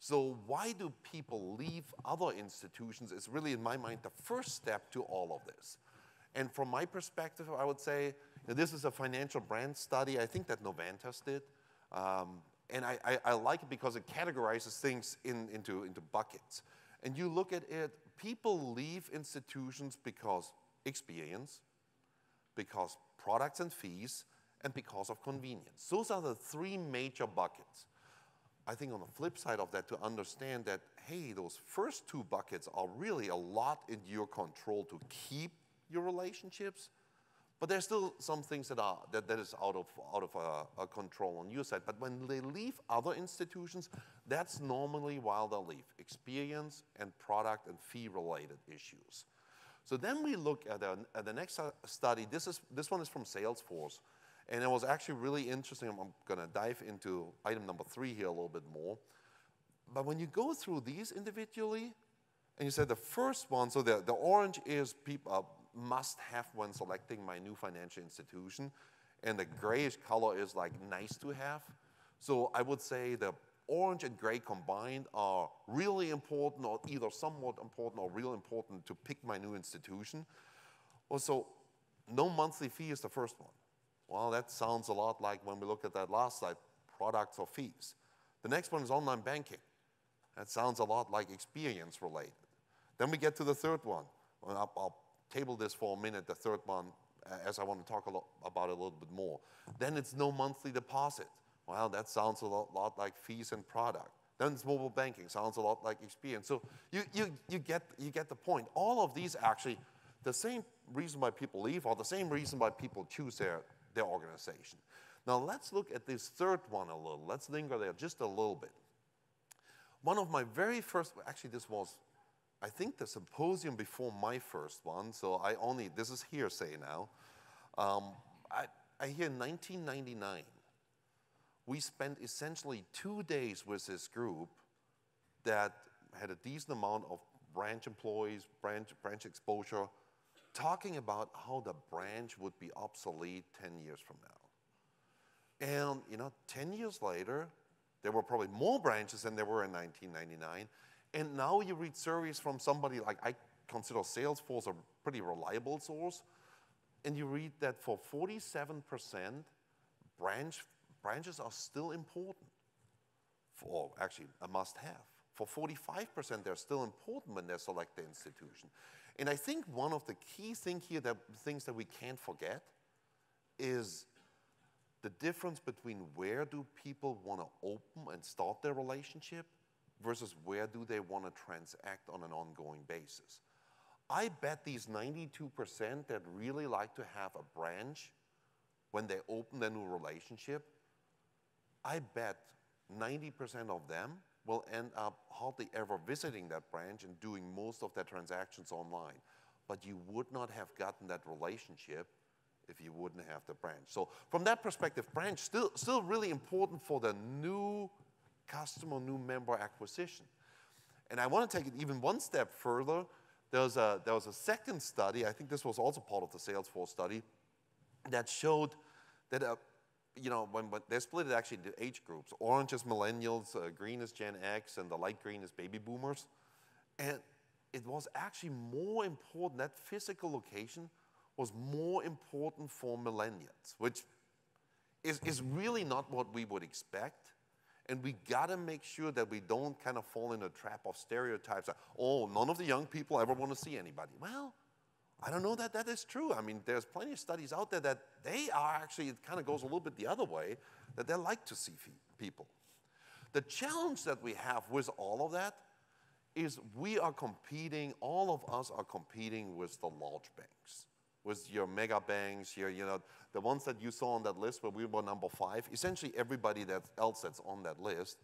So why do people leave other institutions is really, in my mind, the first step to all of this. And from my perspective, I would say, this is a financial brand study, I think that Novantas did. And I like it because it categorizes things into buckets. And you look at it, people leave institutions because experience, because products and fees, and because of convenience. Those are the three major buckets. I think on the flip side of that, to understand that, hey, those first two buckets are really a lot in your control to keep your relationships, but there's still some things that is out of control on your side. But when they leave other institutions, that's normally why they'll leave: experience and product and fee-related issues. So then we look at the next study. This one is from Salesforce. And it was actually really interesting. I'm going to dive into item number 3 here a little bit more. But when you go through these individually, and you said the first one, so the orange is people must have when selecting my new financial institution, and the grayish color is like nice to have. So I would say the orange and gray combined are really important, or either somewhat important or real important to pick my new institution. Also, no monthly fee is the first one. Well, that sounds a lot like when we look at that last slide, products or fees. The next one is online banking. That sounds a lot like experience related. Then we get to the third one. I'll table this for a minute, the third one, as I want to talk about it a little bit more. Then it's no monthly deposit. Well, that sounds a lot like fees and product. Then it's mobile banking, sounds a lot like experience. So you get the point. All of these actually, the same reason why people leave or the same reason why people choose their organization. Now let's look at this third one a little. Let's linger there just a little bit. One of my very first, actually this was, I think, the symposium before my first one, so this is hearsay now. I hear in 1999, we spent essentially 2 days with this group that had a decent amount of branch employees, branch exposure, talking about how the branch would be obsolete 10 years from now. And 10 years later, there were probably more branches than there were in 1999. And now you read surveys from somebody like, I consider Salesforce a pretty reliable source, and you read that for 47%, branches are still important. Actually, a must-have. For 45%, they're still important when they select the institution. And I think one of the key things that we can't forget is the difference between where do people want to open and start their relationship versus where do they want to transact on an ongoing basis. I bet these 92% that really like to have a branch when they open their new relationship, I bet 90% of them will end up hardly ever visiting that branch and doing most of their transactions online. But you would not have gotten that relationship if you wouldn't have the branch. So from that perspective, branch still really important for the new customer, new member acquisition. And I want to take it even one step further. There was a second study, I think this was also part of the Salesforce study, that showed that when they split it actually into age groups. Orange is millennials, green is Gen X, and the light green is baby boomers. And it was actually more important, that physical location was more important for millennials, which is really not what we would expect. And we got to make sure that we don't kind of fall in a trap of stereotypes. Like, oh, none of the young people ever want to see anybody. Well, I don't know that that is true. I mean, there's plenty of studies out there that they are actually, it kind of goes a little bit the other way, that they like to see people. The challenge that we have with all of that is we are competing, all of us are competing with the large banks, with your mega banks, the ones that you saw on that list where we were number 5, essentially everybody else that's on that list.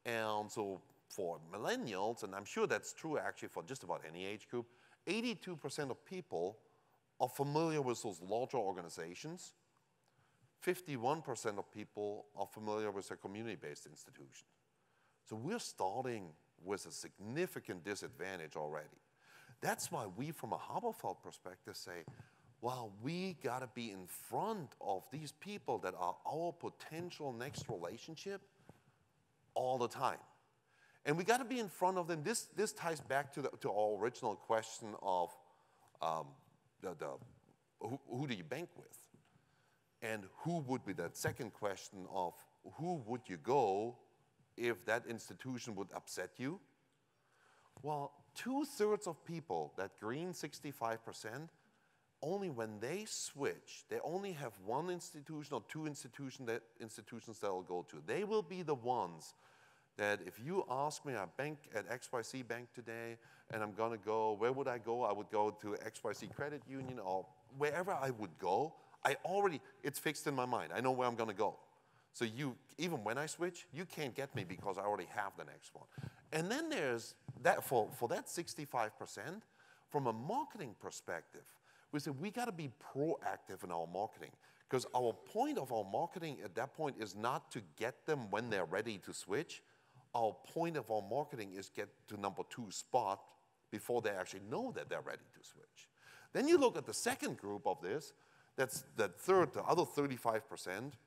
And so for millennials, and I'm sure that's true actually for just about any age group, 82% of people are familiar with those larger organizations. 51% of people are familiar with their community-based institutions. So we're starting with a significant disadvantage already. That's why we, from a Haberfeld perspective, say, well, we got to be in front of these people that are our potential next relationship all the time. And we got to be in front of them. This ties back to our original question of who do you bank with? And who would be that second question of who would you go if that institution would upset you? Well, 2/3 of people, that green 65%, only when they switch, they only have one institution or two institutions they'll go to. They will be the ones that if you ask me, I bank at XYZ Bank today, and I'm going to go, where would I go? I would go to XYZ Credit Union or wherever I would go. It's fixed in my mind. I know where I'm going to go. So even when I switch, you can't get me because I already have the next one. And then there's that, for that 65%, from a marketing perspective, we said we got to be proactive in our marketing, because our point of our marketing at that point is not to get them when they're ready to switch. Our point of our marketing is get to number 2 spot before they actually know that they're ready to switch. Then you look at the second group of this, that's the other 35%,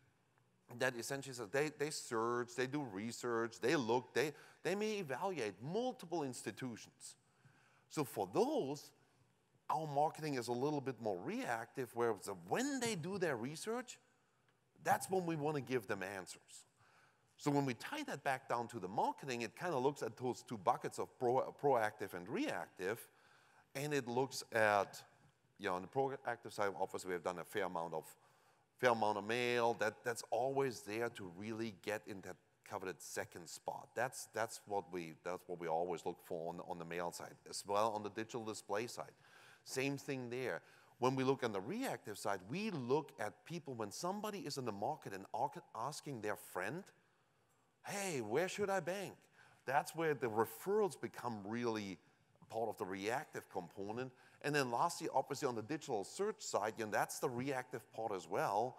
that essentially says they search, they do research, they look, they may evaluate multiple institutions. So for those, our marketing is a little bit more reactive, where when they do their research, that's when we want to give them answers. So when we tie that back down to the marketing, it kind of looks at those 2 buckets of proactive and reactive, and it looks at, on the proactive side, obviously we have done a fair amount of mail. That's always there to really get in that coveted second spot. That's what we always look for on the mail side, as well on the digital display side. Same thing there. When we look on the reactive side, we look at people when somebody is in the market and asking their friend, hey, where should I bank? That's where the referrals become really part of the reactive component. And then lastly, obviously on the digital search side, that's the reactive part as well,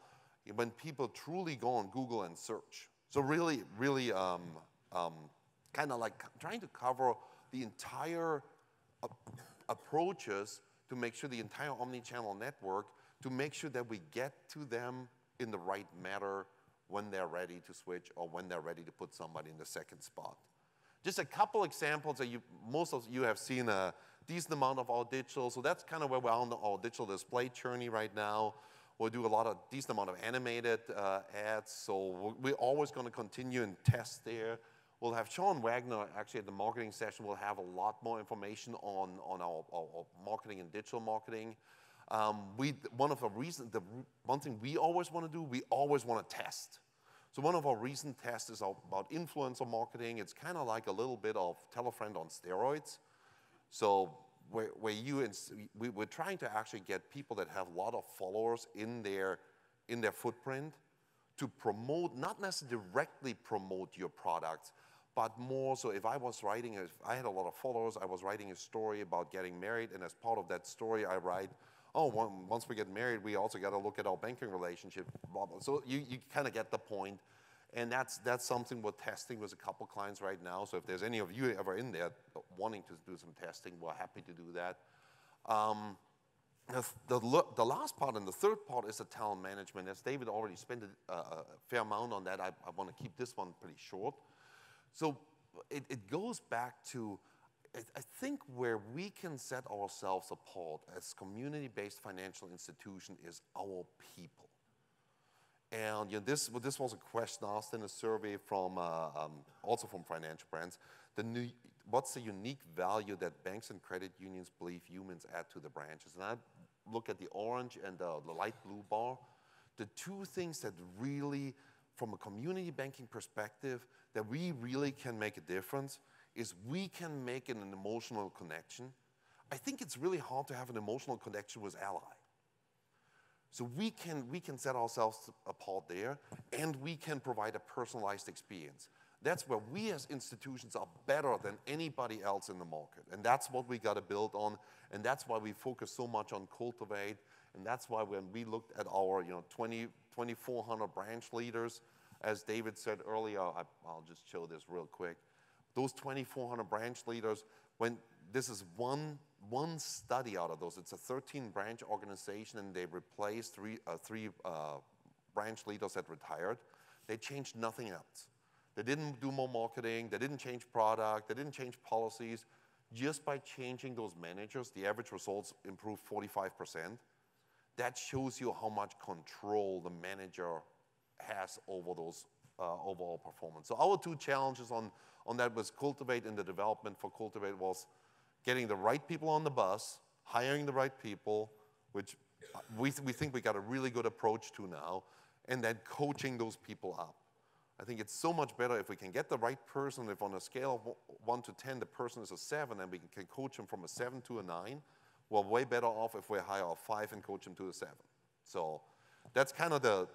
when people truly go on Google and search. So really kind of like trying to cover the entire approaches to make sure the entire omni-channel network, to make sure that we get to them in the right manner when they're ready to switch or when they're ready to put somebody in the second spot. Just a couple examples that most of you have seen a decent amount of our digital. So that's kind of where we're on our digital display journey right now. We'll do a decent amount of animated ads. So we're always going to continue and test there. We'll have Sean Wagner, actually at the marketing session, will have a lot more information on our marketing and digital marketing. One thing we always want to do, we always want to test. So one of our recent tests is about influencer marketing. It's kind of like a little bit of tell a friend on steroids. So we're trying to actually get people that have a lot of followers in their footprint to promote, not necessarily directly promote your products, but more so if I had a lot of followers, I was writing a story about getting married, and as part of that story I write, once we get married, we also got to look at our banking relationship. So you kind of get the point. And that's something we're testing with a couple clients right now. So if there's any of you ever in there wanting to do some testing, we're happy to do that. The last part and the third part is the talent management. As David already spent a fair amount on that, I want to keep this one pretty short. So it goes back to, I think where we can set ourselves apart as community-based financial institution is our people. And this was a question asked in a survey from also from Financial Brands. What's the unique value that banks and credit unions believe humans add to the branches? And I look at the orange and the light blue bar. The two things that really, from a community banking perspective, that we really can make a difference is we can make an emotional connection. I think it's really hard to have an emotional connection with Ally. So we can set ourselves apart there, and we can provide a personalized experience. That's where we as institutions are better than anybody else in the market. And that's what we got to build on, and that's why we focus so much on Cultivate, and that's why when we looked at our 2,400 branch leaders, as David said earlier, I'll just show this real quick. Those 2,400 branch leaders, when this is one study out of those, it's a 13 branch organization, and they replaced three branch leaders that retired. They changed nothing else. They didn't do more marketing, they didn't change product, they didn't change policies. Just by changing those managers, the average results improved 45%. That shows you how much control the manager has over those overall performance. So our two challenges on that was Cultivate, and the development for Cultivate was getting the right people on the bus, hiring the right people, which we think we got a really good approach to now, and then coaching those people up. I think it's so much better if we can get the right person. If on a scale of 1 to 10, the person is a 7, and we can coach them from a 7 to a 9, we're way better off if we hire a 5 and coach them to a 7. So that's kind of the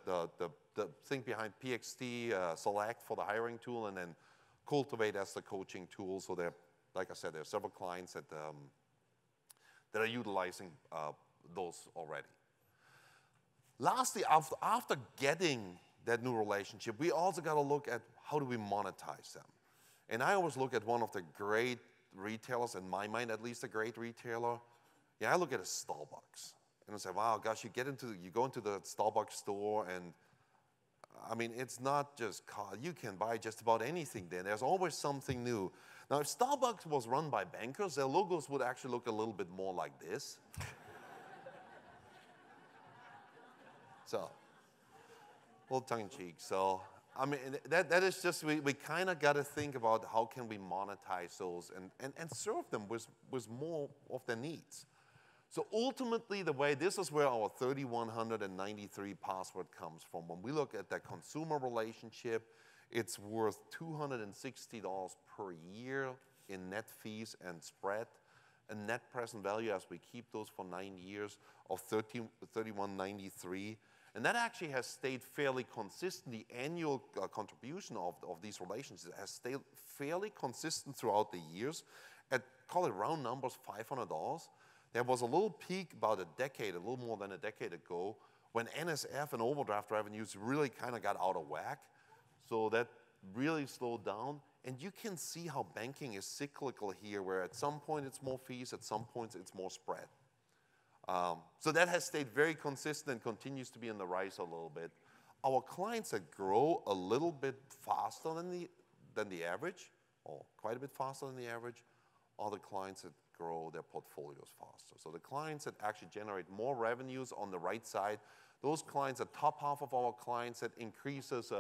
thing behind PXT Select for the hiring tool, and then Cultivate as the coaching tool. So there, like I said, there are several clients that are utilizing those already. Lastly, after getting that new relationship, we also got to look at how do we monetize them. And I always look at one of the great retailers, in my mind at least a great retailer. Yeah, I look at a Starbucks. And I say, wow, gosh, you go into the Starbucks store, and I mean, it's not just you can buy just about anything there. There's always something new. Now, if Starbucks was run by bankers, their logos would actually look a little bit more like this. So, a little tongue-in-cheek. So, I mean, that is just, we kind of got to think about how can we monetize those and serve them with more of their needs. So ultimately, this is where our 3,193 password comes from. When we look at that consumer relationship, it's worth $260 per year in net fees and spread, a net present value as we keep those for 9 years of $3,193. And that actually has stayed fairly consistent. The annual contribution of these relationships has stayed fairly consistent throughout the years at, call it round numbers, $500. There was a little peak about a little more than a decade ago, when NSF and overdraft revenues really kind of got out of whack. So that really slowed down. And you can see how banking is cyclical here, where at some point it's more fees, at some points it's more spread. So that has stayed very consistent and continues to be on the rise a little bit. Our clients that grow a little bit faster than the average, or quite a bit faster than the average, are the clients that grow their portfolios faster. So the clients that actually generate more revenues on the right side, those clients, the top half of our clients that increases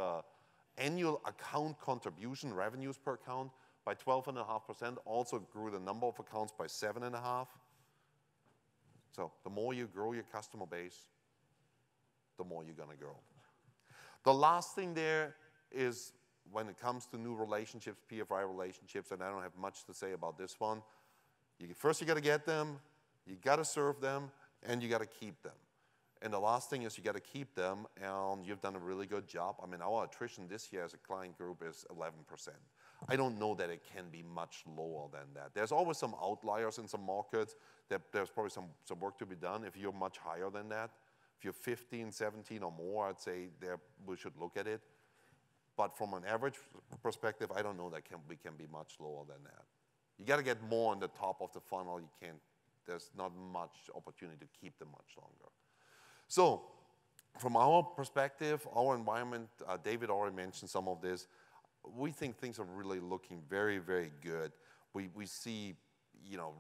annual account contribution revenues per account by 12.5%, also grew the number of accounts by 7.5%. So the more you grow your customer base, the more you're going to grow. The last thing there is when it comes to new relationships, PFI relationships, and I don't have much to say about this one. First, you got to get them, you got to serve them, and you got to keep them. And the last thing is you got to keep them, and you've done a really good job. I mean, our attrition this year as a client group is 11%. I don't know that it can be much lower than that. There's always some outliers in some markets. There's probably some work to be done. If you're much higher than that, if you're 15, 17 or more, I'd say we should look at it. But from an average perspective, I don't know that we can be much lower than that. You got to get more on the top of the funnel. There's not much opportunity to keep them much longer. So from our perspective, our environment, David already mentioned some of this, we think things are really looking very, very good. We see,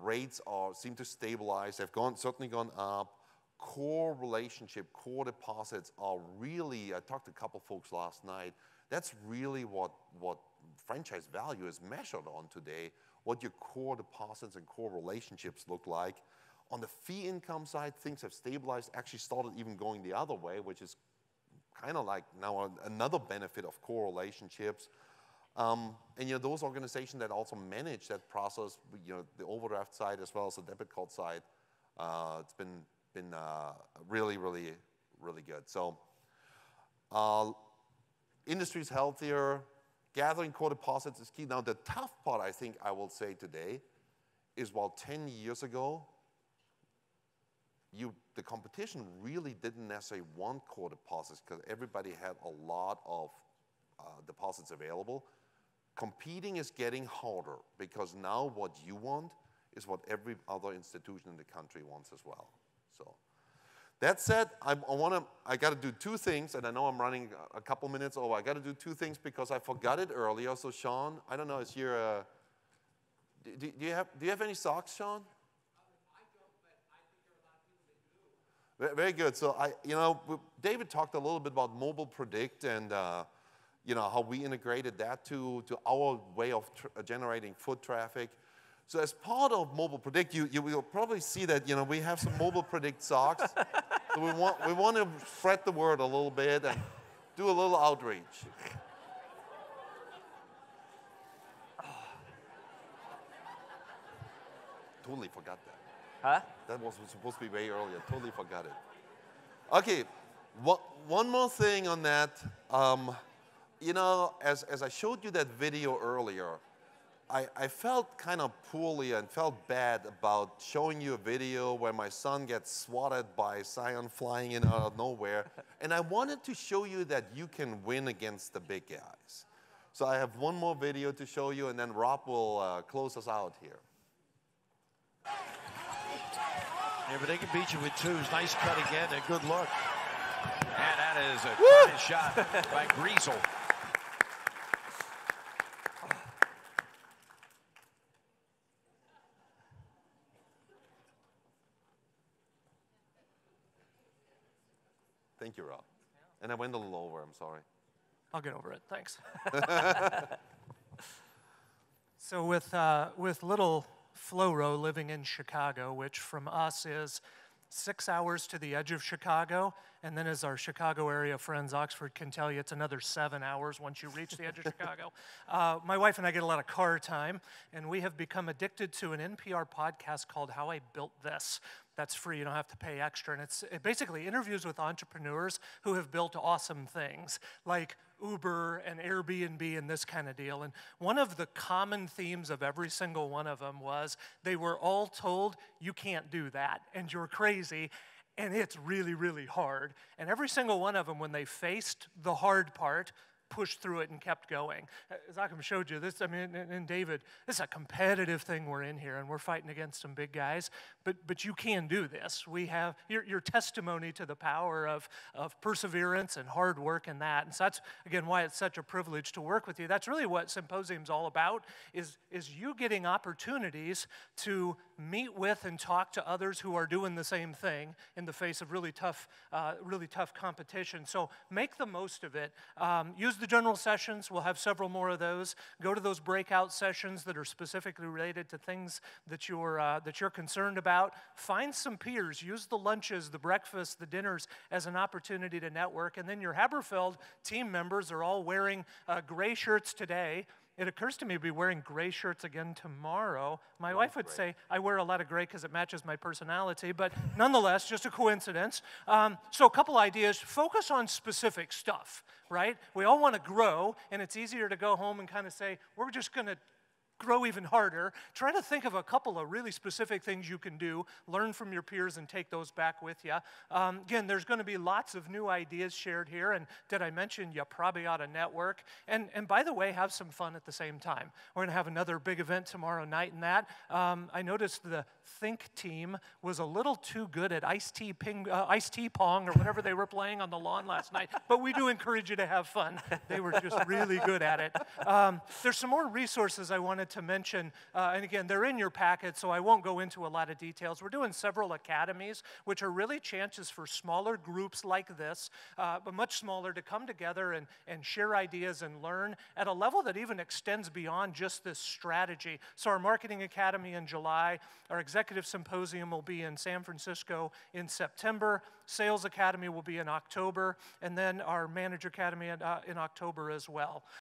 rates seem to stabilize. They've certainly gone up. core relationship, core deposits are really, I talked to a couple folks last night, that's really what franchise value is measured on today, what your core deposits and core relationships look like. On the fee income side, things have stabilized, actually started even going the other way, which is kind of like now another benefit of core relationships. And those organizations that also manage that process, the overdraft side as well as the debit card side, it's been really, really, really good. So industry's healthier, gathering core deposits is key. Now the tough part, I think I will say today, is while 10 years ago, the competition really didn't necessarily want core deposits because everybody had a lot of deposits available. Competing is getting harder because now what you want is what every other institution in the country wants as well. So that said, I got to do two things, and I know I'm running a couple minutes over. I got to do two things because I forgot it earlier. So Sean, I don't know, is here? Do you have any socks, Sean? Very good. So David talked a little bit about Mobile Predict and how we integrated that to our way of generating foot traffic. So as part of Mobile Predict, you will probably see that we have some Mobile Predict socks. So we want to spread the word a little bit and do a little outreach. Totally forgot that. Huh? That was supposed to be way earlier. Totally forgot it. Okay, one more thing on that. As I showed you that video earlier, I felt kind of poorly and felt bad about showing you a video where my son gets swatted by Scion flying in out of nowhere. And I wanted to show you that you can win against the big guys. So I have one more video to show you, and then Rob will close us out here. Yeah, but they can beat you with twos. Nice cut again, a good look. And that is a fine shot by Griesel. Thank you, Rob. And I went a little over, I'm sorry. I'll get over it, thanks. So with little Floro living in Chicago, which from us is 6 hours to the edge of Chicago, and then as our Chicago area friends, Oxford, can tell you, it's another 7 hours once you reach the edge of Chicago. My wife and I get a lot of car time, and we have become addicted to an NPR podcast called How I Built This. That's free, you don't have to pay extra, and it basically interviews with entrepreneurs who have built awesome things, like Uber and Airbnb and this kind of deal. And one of the common themes of every single one of them was they were all told, you can't do that, and you're crazy, and it's really, really hard. And every single one of them, when they faced the hard part, pushed through it and kept going. As Achim showed you, and David, this is a competitive thing we're in here, and we're fighting against some big guys, but you can do this. We have your testimony to the power of perseverance and hard work and that. And so that's, again, why it's such a privilege to work with you. That's really what Symposium's all about, is you getting opportunities to meet with and talk to others who are doing the same thing in the face of really tough competition. So make the most of it. Use the general sessions. We'll have several more of those. Go to those breakout sessions that are specifically related to things that you're concerned about. Find some peers. Use the lunches, the breakfasts, the dinners as an opportunity to network. And then your Haberfeld team members are all wearing gray shirts today. It occurs to me to be wearing gray shirts again tomorrow. My wife would say I wear a lot of gray because it matches my personality, but nonetheless, just a coincidence. So a couple ideas. Focus on specific stuff, right? We all want to grow, and it's easier to go home and kind of say, we're just going to grow even harder. Try to think of a couple of really specific things you can do, learn from your peers, and take those back with you. Again, there's going to be lots of new ideas shared here, and did I mention you probably ought to network? And by the way, have some fun at the same time. We're going to have another big event tomorrow night in that. I noticed the Think team was a little too good at iced tea pong or whatever they were playing on the lawn last night, but we do encourage you to have fun. They were just really good at it. There's some more resources I wanted wanted to mention, and again, they're in your packet, so I won't go into a lot of details. We're doing several academies, which are really chances for smaller groups like this, but much smaller, to come together and share ideas and learn at a level that even extends beyond just this strategy. So our Marketing Academy in July, our Executive Symposium will be in San Francisco in September, Sales Academy will be in October, and then our Manager Academy in October as well.